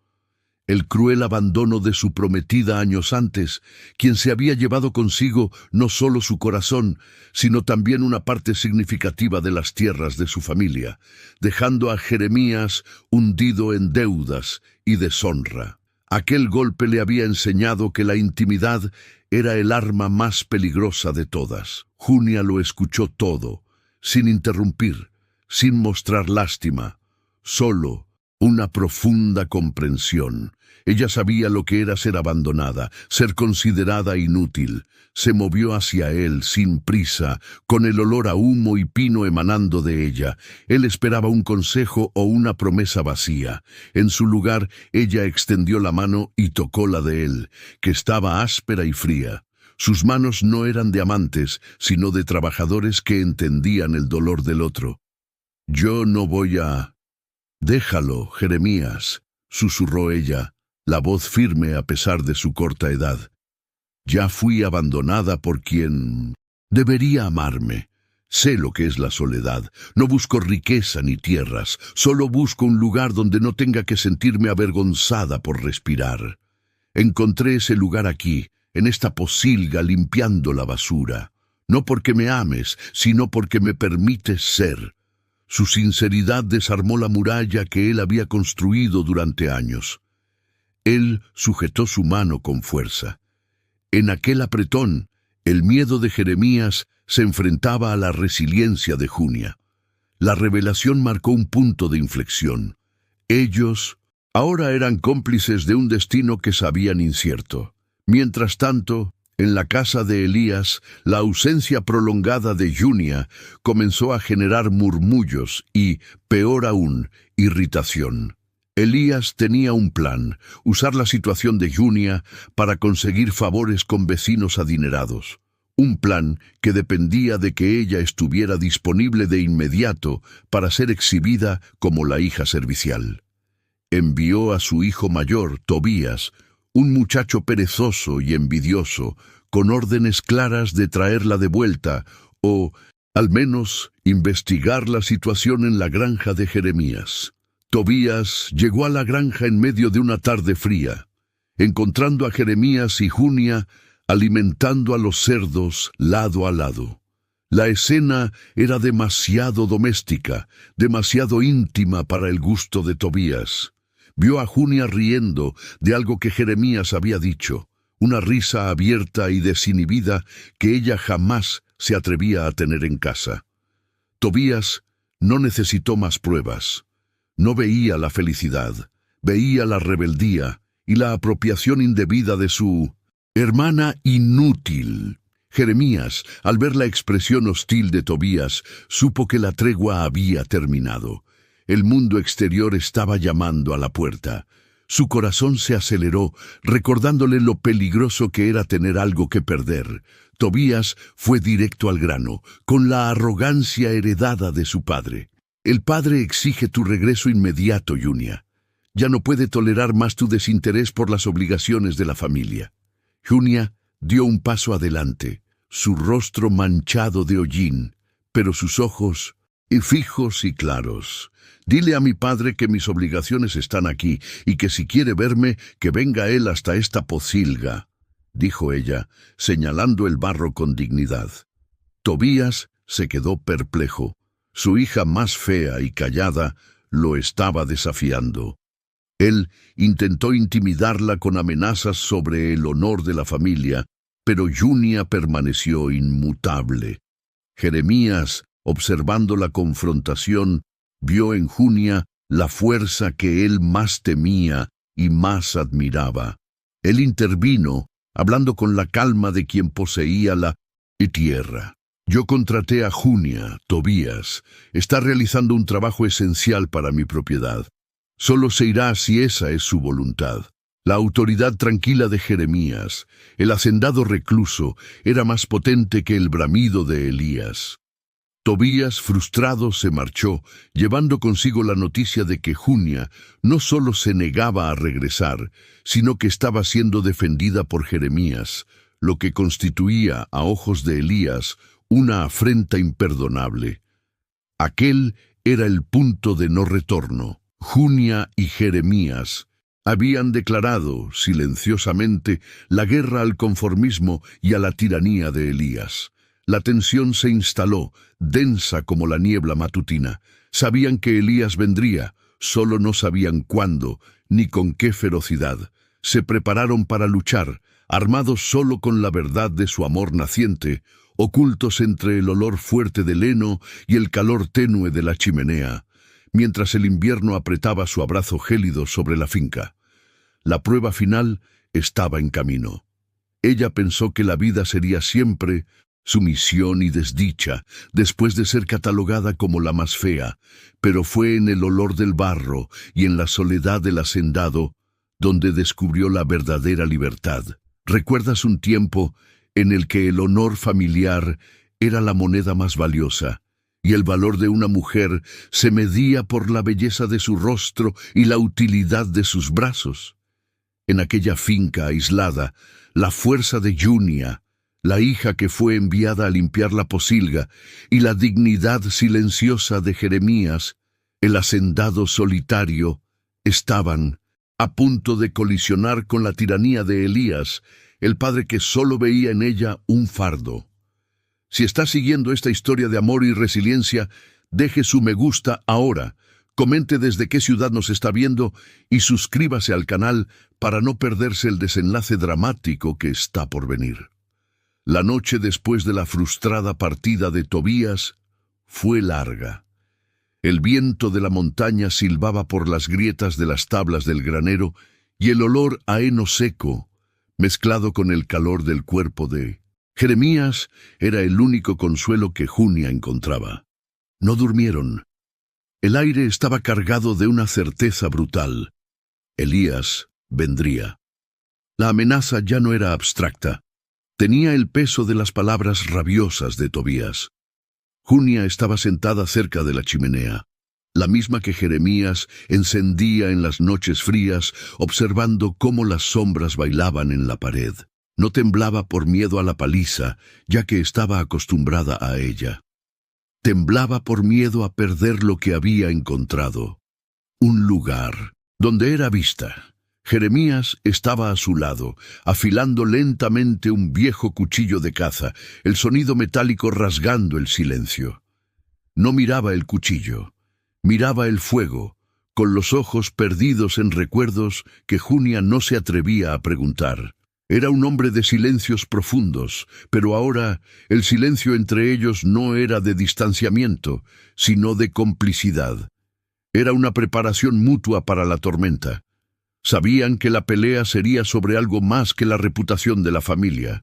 El cruel abandono de su prometida años antes, quien se había llevado consigo no solo su corazón, sino también una parte significativa de las tierras de su familia, dejando a Jeremías hundido en deudas y deshonra. Aquel golpe le había enseñado que la intimidad era el arma más peligrosa de todas. Junia lo escuchó todo, sin interrumpir, sin mostrar lástima, solo una profunda comprensión. Ella sabía lo que era ser abandonada, ser considerada inútil. Se movió hacia él sin prisa, con el olor a humo y pino emanando de ella. Él esperaba un consejo o una promesa vacía. En su lugar, ella extendió la mano y tocó la de él, que estaba áspera y fría. Sus manos no eran de amantes, sino de trabajadores que entendían el dolor del otro. «Yo no voy a...» «Déjalo, Jeremías», susurró ella, la voz firme a pesar de su corta edad. «Ya fui abandonada por quien debería amarme. Sé lo que es la soledad. No busco riqueza ni tierras. Solo busco un lugar donde no tenga que sentirme avergonzada por respirar. Encontré ese lugar aquí, en esta pocilga limpiando la basura. No porque me ames, sino porque me permites ser». Su sinceridad desarmó la muralla que él había construido durante años. Él sujetó su mano con fuerza. En aquel apretón, el miedo de Jeremías se enfrentaba a la resiliencia de Junia. La revelación marcó un punto de inflexión. Ellos ahora eran cómplices de un destino que sabían incierto. Mientras tanto, en la casa de Elías, la ausencia prolongada de Junia comenzó a generar murmullos y, peor aún, irritación. Elías tenía un plan: usar la situación de Junia para conseguir favores con vecinos adinerados. Un plan que dependía de que ella estuviera disponible de inmediato para ser exhibida como la hija servicial. Envió a su hijo mayor, Tobías, un muchacho perezoso y envidioso, con órdenes claras de traerla de vuelta o, al menos, investigar la situación en la granja de Jeremías. Tobías llegó a la granja en medio de una tarde fría, encontrando a Jeremías y Junia alimentando a los cerdos lado a lado. La escena era demasiado doméstica, demasiado íntima para el gusto de Tobías. Vio a Junia riendo de algo que Jeremías había dicho, una risa abierta y desinhibida que ella jamás se atrevía a tener en casa. Tobías no necesitó más pruebas. No veía la felicidad, veía la rebeldía y la apropiación indebida de su hermana inútil. Jeremías, al ver la expresión hostil de Tobías, supo que la tregua había terminado. El mundo exterior estaba llamando a la puerta. Su corazón se aceleró, recordándole lo peligroso que era tener algo que perder. Tobías fue directo al grano, con la arrogancia heredada de su padre. «El padre exige tu regreso inmediato, Junia. Ya no puede tolerar más tu desinterés por las obligaciones de la familia». Junia dio un paso adelante, su rostro manchado de hollín, pero sus ojos, fijos y claros. Dile a mi padre que mis obligaciones están aquí, y que si quiere verme, que venga él hasta esta pocilga, dijo ella, señalando el barro con dignidad. Tobías se quedó perplejo. Su hija más fea y callada lo estaba desafiando. Él intentó intimidarla con amenazas sobre el honor de la familia, pero Junia permaneció inmutable. Jeremías, observando la confrontación, vio en Junia la fuerza que él más temía y más admiraba. Él intervino, hablando con la calma de quien poseía la tierra. Yo contraté a Junia, Tobías. Está realizando un trabajo esencial para mi propiedad. Solo se irá si esa es su voluntad. La autoridad tranquila de Jeremías, el hacendado recluso, era más potente que el bramido de Elías. Tobías, frustrado, se marchó, llevando consigo la noticia de que Junia no solo se negaba a regresar, sino que estaba siendo defendida por Jeremías, lo que constituía, a ojos de Elías, una afrenta imperdonable. Aquel era el punto de no retorno. Junia y Jeremías habían declarado, silenciosamente, la guerra al conformismo y a la tiranía de Elías. La tensión se instaló, densa como la niebla matutina. Sabían que Elías vendría, solo no sabían cuándo, ni con qué ferocidad. Se prepararon para luchar, armados solo con la verdad de su amor naciente, ocultos entre el olor fuerte del heno y el calor tenue de la chimenea, mientras el invierno apretaba su abrazo gélido sobre la finca. La prueba final estaba en camino. Ella pensó que la vida sería siempre sumisión y desdicha, después de ser catalogada como la más fea, pero fue en el olor del barro y en la soledad del hacendado donde descubrió la verdadera libertad. ¿Recuerdas un tiempo en el que el honor familiar era la moneda más valiosa, y el valor de una mujer se medía por la belleza de su rostro y la utilidad de sus brazos? En aquella finca aislada, la fuerza de Junia, la hija que fue enviada a limpiar la pocilga, y la dignidad silenciosa de Jeremías, el hacendado solitario, estaban a punto de colisionar con la tiranía de Elías, el padre que solo veía en ella un fardo. Si está siguiendo esta historia de amor y resiliencia, deje su me gusta ahora, comente desde qué ciudad nos está viendo y suscríbase al canal para no perderse el desenlace dramático que está por venir. La noche después de la frustrada partida de Tobías fue larga. El viento de la montaña silbaba por las grietas de las tablas del granero y el olor a heno seco, mezclado con el calor del cuerpo de Jeremías, era el único consuelo que Junia encontraba. No durmieron. El aire estaba cargado de una certeza brutal. Elías vendría. La amenaza ya no era abstracta. Tenía el peso de las palabras rabiosas de Tobías. Junia estaba sentada cerca de la chimenea, la misma que Jeremías encendía en las noches frías, observando cómo las sombras bailaban en la pared. No temblaba por miedo a la paliza, ya que estaba acostumbrada a ella. Temblaba por miedo a perder lo que había encontrado. Un lugar donde era vista. Jeremías estaba a su lado, afilando lentamente un viejo cuchillo de caza, el sonido metálico rasgando el silencio. No miraba el cuchillo, miraba el fuego, con los ojos perdidos en recuerdos que Junia no se atrevía a preguntar. Era un hombre de silencios profundos, pero ahora el silencio entre ellos no era de distanciamiento, sino de complicidad. Era una preparación mutua para la tormenta. Sabían que la pelea sería sobre algo más que la reputación de la familia.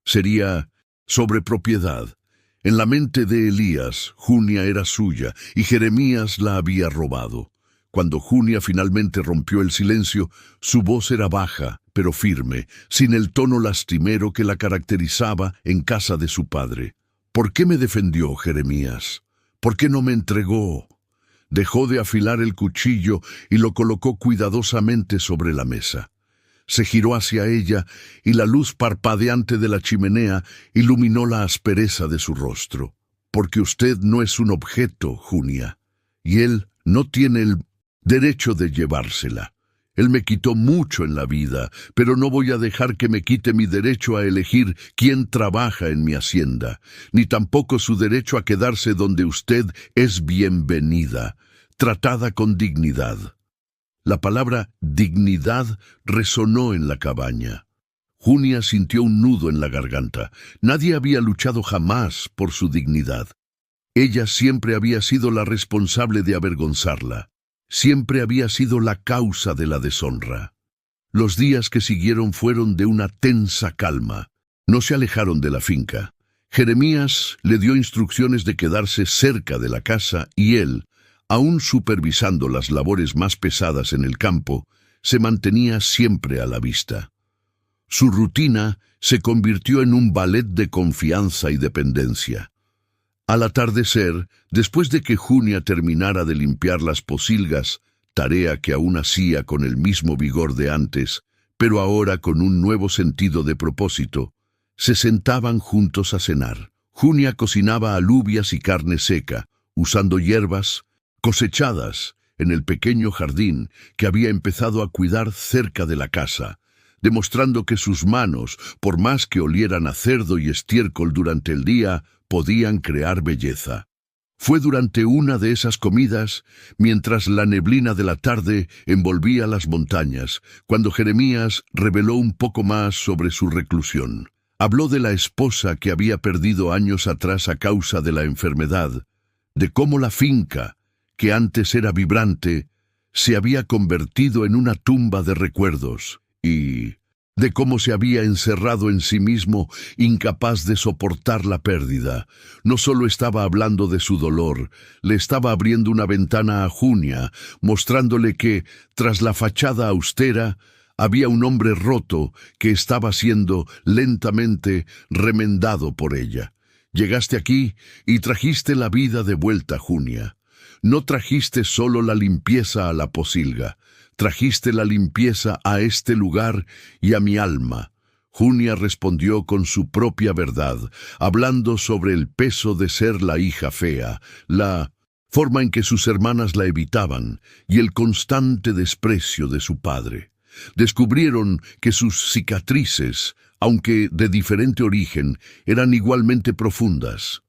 Sería sobre propiedad. En la mente de Elías, Junia era suya y Jeremías la había robado. Cuando Junia finalmente rompió el silencio, su voz era baja, pero firme, sin el tono lastimero que la caracterizaba en casa de su padre. ¿Por qué me defendió, Jeremías? ¿Por qué no me entregó? Dejó de afilar el cuchillo y lo colocó cuidadosamente sobre la mesa. Se giró hacia ella y la luz parpadeante de la chimenea iluminó la aspereza de su rostro. porque usted no es un objeto, Junia, y él no tiene el derecho de llevársela. Él me quitó mucho en la vida, pero no voy a dejar que me quite mi derecho a elegir quién trabaja en mi hacienda, ni tampoco su derecho a quedarse donde usted es bienvenida, tratada con dignidad. La palabra dignidad resonó en la cabaña. Junia sintió un nudo en la garganta. Nadie había luchado jamás por su dignidad. Ella siempre había sido la responsable de avergonzarla. Siempre había sido la causa de la deshonra. Los días que siguieron fueron de una tensa calma. No se alejaron de la finca. Jeremías le dio instrucciones de quedarse cerca de la casa y él, aún supervisando las labores más pesadas en el campo, se mantenía siempre a la vista. Su rutina se convirtió en un ballet de confianza y dependencia. Al atardecer, después de que Junia terminara de limpiar las pocilgas, tarea que aún hacía con el mismo vigor de antes, pero ahora con un nuevo sentido de propósito, se sentaban juntos a cenar. Junia cocinaba alubias y carne seca, usando hierbas cosechadas en el pequeño jardín que había empezado a cuidar cerca de la casa, demostrando que sus manos, por más que olieran a cerdo y estiércol durante el día, podían crear belleza. Fue durante una de esas comidas, mientras la neblina de la tarde envolvía las montañas, cuando Jeremías reveló un poco más sobre su reclusión. Habló de la esposa que había perdido años atrás a causa de la enfermedad, de cómo la finca, que antes era vibrante, se había convertido en una tumba de recuerdos, y de cómo se había encerrado en sí mismo, incapaz de soportar la pérdida. No solo estaba hablando de su dolor, le estaba abriendo una ventana a Junia, mostrándole que, tras la fachada austera, había un hombre roto que estaba siendo lentamente remendado por ella. Llegaste aquí y trajiste la vida de vuelta, Junia. No trajiste solo la limpieza a la pocilga, trajiste la limpieza a este lugar y a mi alma. Junia respondió con su propia verdad, hablando sobre el peso de ser la hija fea, la forma en que sus hermanas la evitaban y el constante desprecio de su padre. Descubrieron que sus cicatrices, aunque de diferente origen, eran igualmente profundas.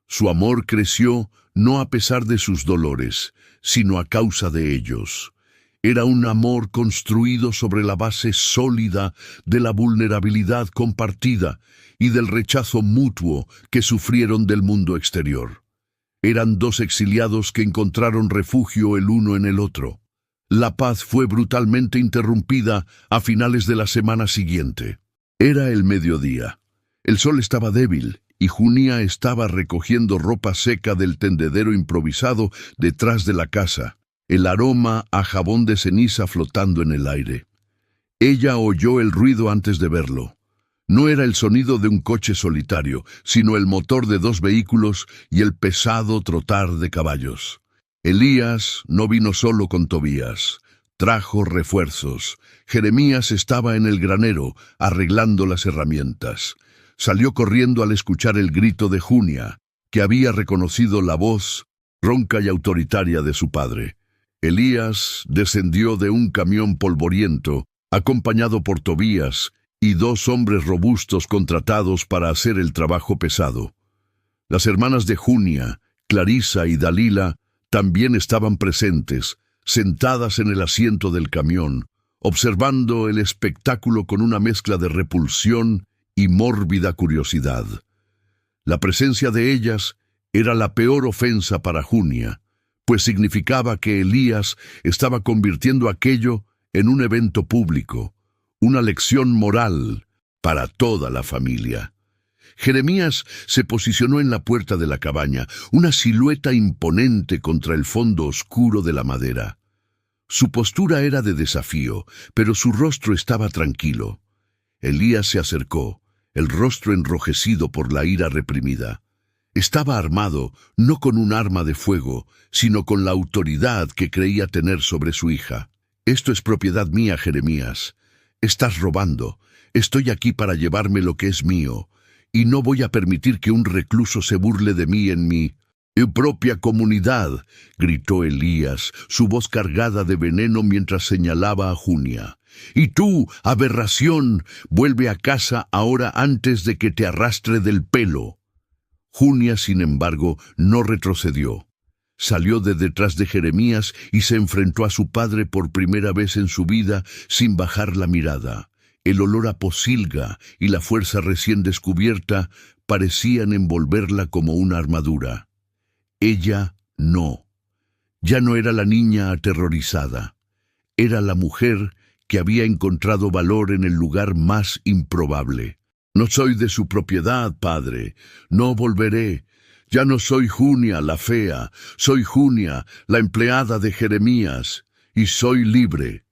Su amor creció no a pesar de sus dolores, sino a causa de ellos. Era un amor construido sobre la base sólida de la vulnerabilidad compartida y del rechazo mutuo que sufrieron del mundo exterior. Eran dos exiliados que encontraron refugio el uno en el otro. La paz fue brutalmente interrumpida a finales de la semana siguiente. Era el mediodía. El sol estaba débil y Junia estaba recogiendo ropa seca del tendedero improvisado detrás de la casa, el aroma a jabón de ceniza flotando en el aire. Ella oyó el ruido antes de verlo. No era el sonido de un coche solitario, sino el motor de dos vehículos y el pesado trotar de caballos. Elías no vino solo con Tobías. Trajo refuerzos. Jeremías estaba en el granero, arreglando las herramientas. Salió corriendo al escuchar el grito de Junia, que había reconocido la voz ronca y autoritaria de su padre. Elías descendió de un camión polvoriento, acompañado por Tobías y dos hombres robustos contratados para hacer el trabajo pesado. Las hermanas de Junia, Clarisa y Dalila, también estaban presentes, sentadas en el asiento del camión, observando el espectáculo con una mezcla de repulsión y mórbida curiosidad. La presencia de ellas era la peor ofensa para Junia, pues significaba que Elías estaba convirtiendo aquello en un evento público, una lección moral para toda la familia. Jeremías se posicionó en la puerta de la cabaña, una silueta imponente contra el fondo oscuro de la madera. Su postura era de desafío, pero su rostro estaba tranquilo. Elías se acercó, el rostro enrojecido por la ira reprimida. Estaba armado no con un arma de fuego, sino con la autoridad que creía tener sobre su hija. «Esto es propiedad mía, Jeremías. Estás robando. Estoy aquí para llevarme lo que es mío. y no voy a permitir que un recluso se burle de mí en mi propia comunidad, gritó Elías, su voz cargada de veneno mientras señalaba a Junia. Y tú, aberración, vuelve a casa ahora antes de que te arrastre del pelo. Junia, sin embargo, no retrocedió. Salió de detrás de Jeremías y se enfrentó a su padre por primera vez en su vida sin bajar la mirada. El olor a pocilga y la fuerza recién descubierta parecían envolverla como una armadura. Ella no. Ya no era la niña aterrorizada. Era la mujer que había encontrado valor en el lugar más improbable. No soy de su propiedad, padre. No volveré. Ya no soy Junia, la fea. Soy Junia, la empleada de Jeremías. Y soy libre.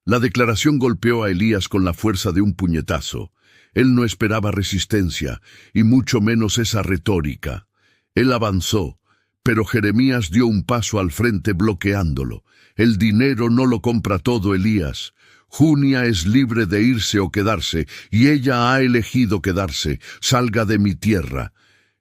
La declaración golpeó a Elías con la fuerza de un puñetazo. Él no esperaba resistencia, y mucho menos esa retórica. Él avanzó, pero Jeremías dio un paso al frente bloqueándolo. El dinero no lo compra todo, Elías. Junia es libre de irse o quedarse, y ella ha elegido quedarse. Salga de mi tierra.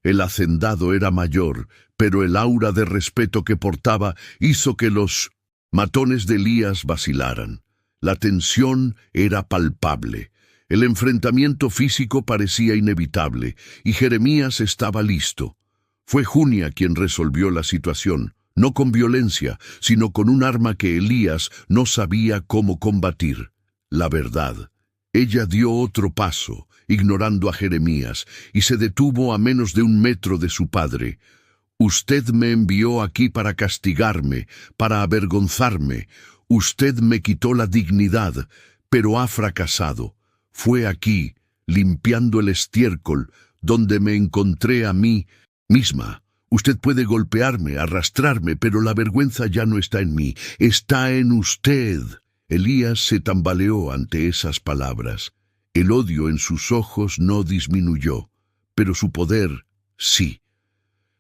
El hacendado era mayor, pero el aura de respeto que portaba hizo que los matones de Elías vacilaran. La tensión era palpable. El enfrentamiento físico parecía inevitable, y Jeremías estaba listo. Fue Junia quien resolvió la situación, no con violencia, sino con un arma que Elías no sabía cómo combatir: la verdad. Ella dio otro paso, ignorando a Jeremías, y se detuvo a menos de 1 metro de su padre. Usted me envió aquí para castigarme, para avergonzarme. Usted me quitó la dignidad, pero ha fracasado. Fue aquí, limpiando el estiércol, donde me encontré a mí misma. Usted puede golpearme, arrastrarme, pero la vergüenza ya no está en mí, está en usted. Elías se tambaleó ante esas palabras. El odio en sus ojos no disminuyó, pero su poder sí.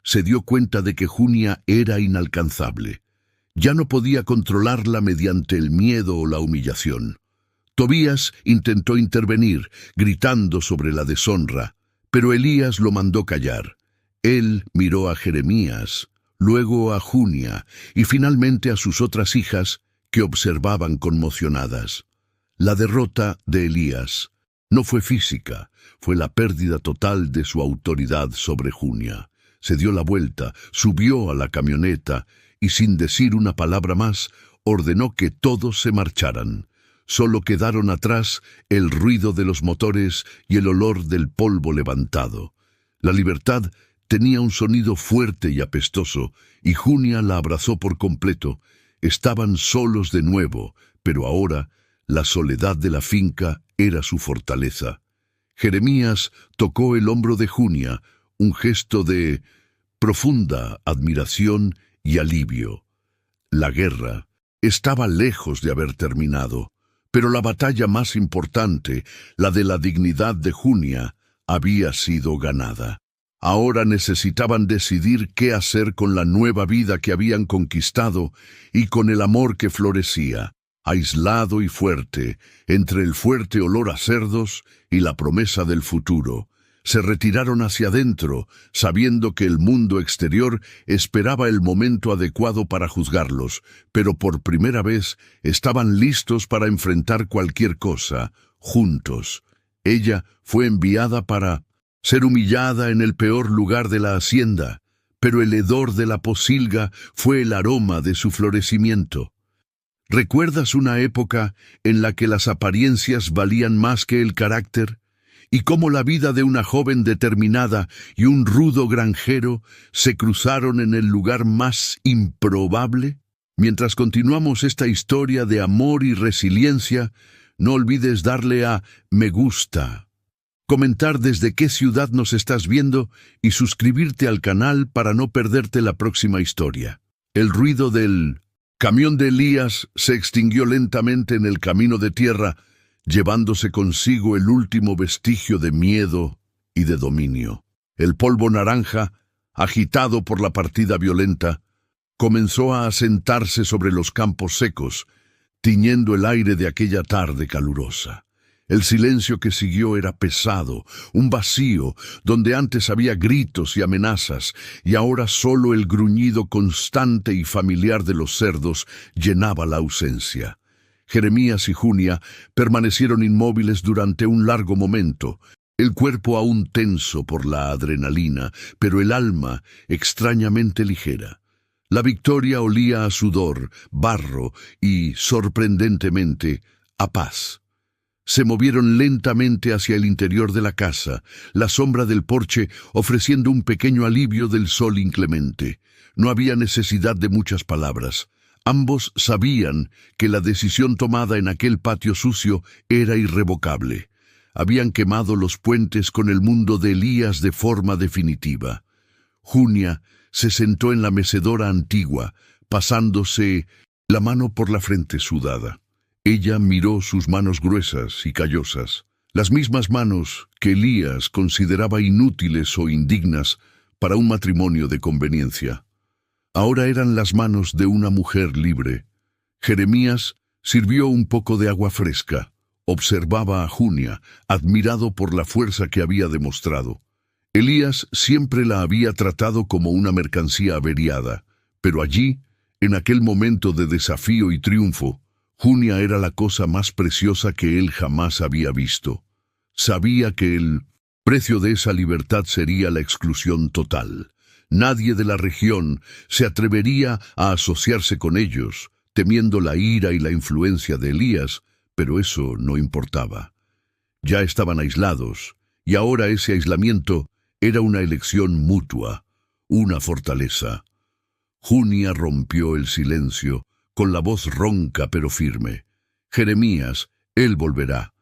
Se dio cuenta de que Junia era inalcanzable. Ya no podía controlarla mediante el miedo o la humillación. Tobías intentó intervenir, gritando sobre la deshonra, pero Elías lo mandó callar. Él miró a Jeremías, luego a Junia y finalmente a sus otras hijas, que observaban conmocionadas. La derrota de Elías no fue física, fue la pérdida total de su autoridad sobre Junia. Se dio la vuelta, subió a la camioneta y, sin decir una palabra más, ordenó que todos se marcharan. Solo quedaron atrás el ruido de los motores y el olor del polvo levantado. La libertad tenía un sonido fuerte y apestoso, y Junia la abrazó por completo. Estaban solos de nuevo, pero ahora la soledad de la finca era su fortaleza. Jeremías tocó el hombro de Junia, un gesto de profunda admiración y alivio. La guerra estaba lejos de haber terminado, pero la batalla más importante, la de la dignidad de Junia, había sido ganada. Ahora necesitaban decidir qué hacer con la nueva vida que habían conquistado y con el amor que florecía, aislado y fuerte, entre el fuerte olor a cerdos y la promesa del futuro. Se retiraron hacia adentro, sabiendo que el mundo exterior esperaba el momento adecuado para juzgarlos, pero por primera vez estaban listos para enfrentar cualquier cosa, juntos. Ella fue enviada para ser humillada en el peor lugar de la hacienda, pero el hedor de la pocilga fue el aroma de su florecimiento. ¿Recuerdas una época en la que las apariencias valían más que el carácter? Y cómo la vida de una joven determinada y un rudo granjero se cruzaron en el lugar más improbable. Mientras continuamos esta historia de amor y resiliencia, no olvides darle a me gusta, comentar desde qué ciudad nos estás viendo y suscribirte al canal para no perderte la próxima historia. El ruido del camión de Elías se extinguió lentamente en el camino de tierra, llevándose consigo el último vestigio de miedo y de dominio. El polvo naranja, agitado por la partida violenta, comenzó a asentarse sobre los campos secos, tiñendo el aire de aquella tarde calurosa. El silencio que siguió era pesado, un vacío, donde antes había gritos y amenazas, y ahora solo el gruñido constante y familiar de los cerdos llenaba la ausencia. Jeremías y Junia permanecieron inmóviles durante un largo momento, el cuerpo aún tenso por la adrenalina, pero el alma extrañamente ligera. La victoria olía a sudor, barro y, sorprendentemente, a paz. Se movieron lentamente hacia el interior de la casa, la sombra del porche ofreciendo un pequeño alivio del sol inclemente. No había necesidad de muchas palabras. Ambos sabían que la decisión tomada en aquel patio sucio era irrevocable. Habían quemado los puentes con el mundo de Elías de forma definitiva. Junia se sentó en la mecedora antigua, pasándose la mano por la frente sudada. Ella miró sus manos gruesas y callosas, las mismas manos que Elías consideraba inútiles o indignas para un matrimonio de conveniencia. Ahora eran las manos de una mujer libre. Jeremías sirvió un poco de agua fresca. Observaba a Junia, admirado por la fuerza que había demostrado. Elías siempre la había tratado como una mercancía averiada, pero allí, en aquel momento de desafío y triunfo, Junia era la cosa más preciosa que él jamás había visto. Sabía que el precio de esa libertad sería la exclusión total. Nadie de la región se atrevería a asociarse con ellos, temiendo la ira y la influencia de Elías, pero eso no importaba. Ya estaban aislados, y ahora ese aislamiento era una elección mutua, una fortaleza. Junia rompió el silencio, con la voz ronca pero firme. Jeremías, él volverá,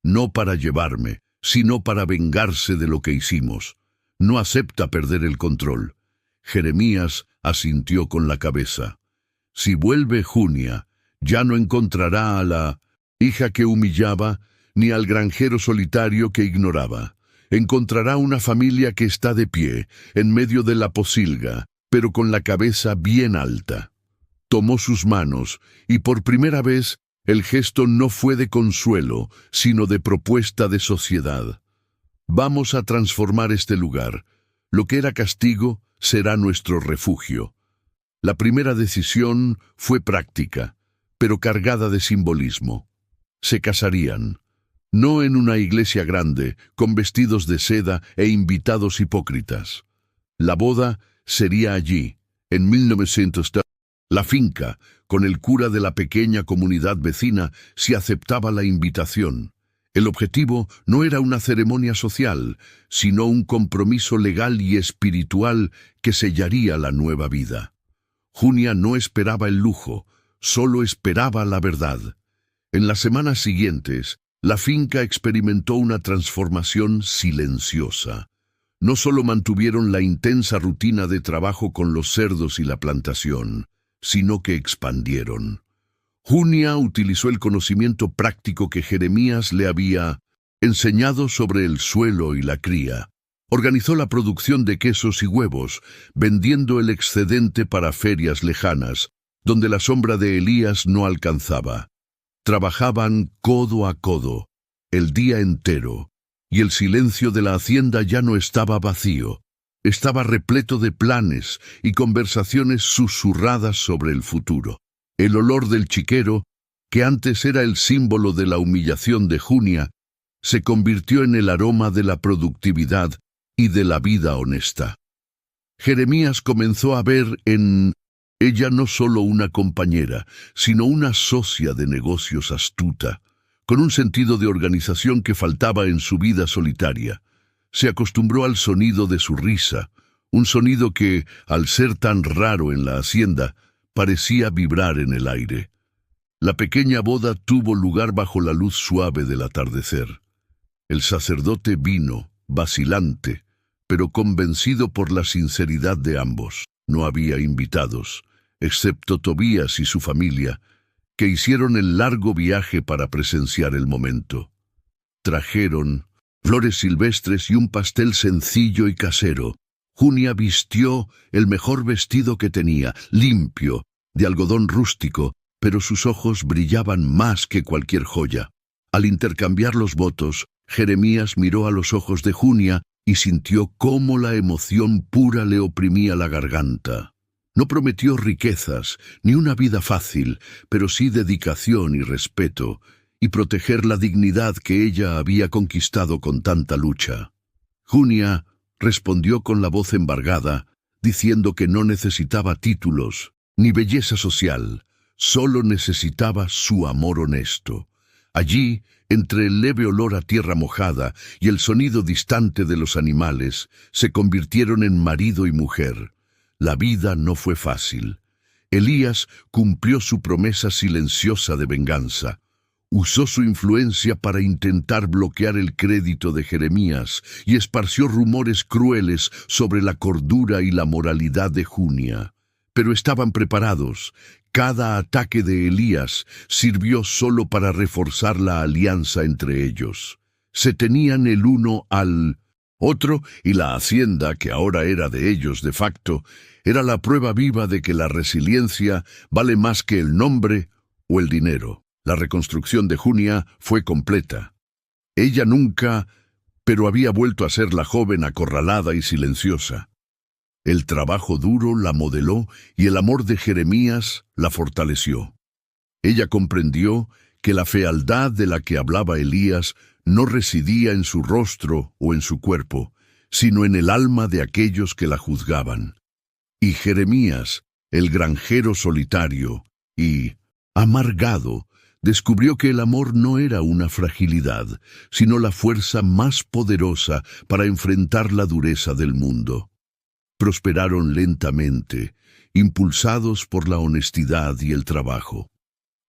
no para llevarme, sino para vengarse de lo que hicimos. No acepta perder el control. Jeremías asintió con la cabeza. Si vuelve Junia, ya no encontrará a la hija que humillaba, ni al granjero solitario que ignoraba. Encontrará una familia que está de pie, en medio de la pocilga, pero con la cabeza bien alta. Tomó sus manos, y por primera vez el gesto no fue de consuelo, sino de propuesta de sociedad. Vamos a transformar este lugar. Lo que era castigo será nuestro refugio. La primera decisión fue práctica, pero cargada de simbolismo. Se casarían, no en una iglesia grande, con vestidos de seda e invitados hipócritas. La boda sería allí, en 1900. La finca, con el cura de la pequeña comunidad vecina, si aceptaba la invitación. El objetivo no era una ceremonia social, sino un compromiso legal y espiritual que sellaría la nueva vida. Junia no esperaba el lujo, solo esperaba la verdad. En las semanas siguientes, la finca experimentó una transformación silenciosa. No solo mantuvieron la intensa rutina de trabajo con los cerdos y la plantación, sino que expandieron. Junia utilizó el conocimiento práctico que Jeremías le había enseñado sobre el suelo y la cría. Organizó la producción de quesos y huevos, vendiendo el excedente para ferias lejanas, donde la sombra de Elías no alcanzaba. Trabajaban codo a codo, el día entero, y el silencio de la hacienda ya no estaba vacío. Estaba repleto de planes y conversaciones susurradas sobre el futuro. El olor del chiquero, que antes era el símbolo de la humillación de Junia, se convirtió en el aroma de la productividad y de la vida honesta. Jeremías comenzó a ver en ella no solo una compañera, sino una socia de negocios astuta, con un sentido de organización que faltaba en su vida solitaria. Se acostumbró al sonido de su risa, un sonido que, al ser tan raro en la hacienda, parecía vibrar en el aire. La pequeña boda tuvo lugar bajo la luz suave del atardecer. El sacerdote vino, vacilante, pero convencido por la sinceridad de ambos. No había invitados, excepto Tobías y su familia, que hicieron el largo viaje para presenciar el momento. Trajeron flores silvestres y un pastel sencillo y casero. Junia vistió el mejor vestido que tenía, limpio, de algodón rústico, pero sus ojos brillaban más que cualquier joya. Al intercambiar los votos, Jeremías miró a los ojos de Junia y sintió cómo la emoción pura le oprimía la garganta. No prometió riquezas, ni una vida fácil, pero sí dedicación y respeto, y proteger la dignidad que ella había conquistado con tanta lucha. Junia respondió con la voz embargada, diciendo que no necesitaba títulos, ni belleza social, solo necesitaba su amor honesto. Allí, entre el leve olor a tierra mojada y el sonido distante de los animales, se convirtieron en marido y mujer. La vida no fue fácil. Elías cumplió su promesa silenciosa de venganza. Usó su influencia para intentar bloquear el crédito de Jeremías y esparció rumores crueles sobre la cordura y la moralidad de Junia. Pero estaban preparados. Cada ataque de Elías sirvió solo para reforzar la alianza entre ellos. Se tenían el uno al otro y la hacienda, que ahora era de ellos de facto, era la prueba viva de que la resiliencia vale más que el nombre o el dinero. La reconstrucción de Junia fue completa. Ella nunca, pero había vuelto a ser la joven acorralada y silenciosa. El trabajo duro la modeló y el amor de Jeremías la fortaleció. Ella comprendió que la fealdad de la que hablaba Elías no residía en su rostro o en su cuerpo, sino en el alma de aquellos que la juzgaban. Y Jeremías, el granjero solitario y amargado, descubrió que el amor no era una fragilidad, sino la fuerza más poderosa para enfrentar la dureza del mundo. Prosperaron lentamente, impulsados por la honestidad y el trabajo.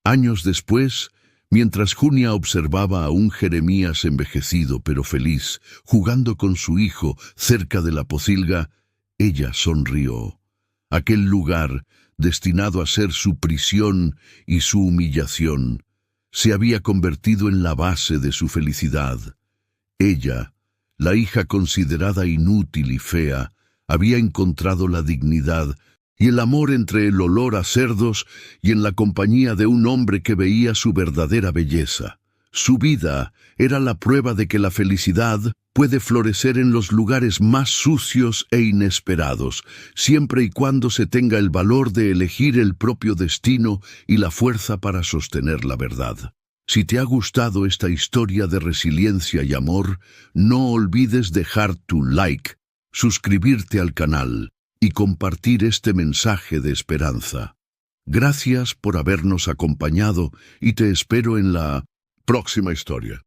Años después, mientras Junia observaba a un Jeremías envejecido pero feliz, jugando con su hijo cerca de la pocilga, ella sonrió. Aquel lugar, destinado a ser su prisión y su humillación, se había convertido en la base de su felicidad. Ella, la hija considerada inútil y fea, había encontrado la dignidad y el amor entre el olor a cerdos y en la compañía de un hombre que veía su verdadera belleza. Su vida era la prueba de que la felicidad puede florecer en los lugares más sucios e inesperados, siempre y cuando se tenga el valor de elegir el propio destino y la fuerza para sostener la verdad. Si te ha gustado esta historia de resiliencia y amor, no olvides dejar tu like, suscribirte al canal y compartir este mensaje de esperanza. Gracias por habernos acompañado y te espero en la próxima historia.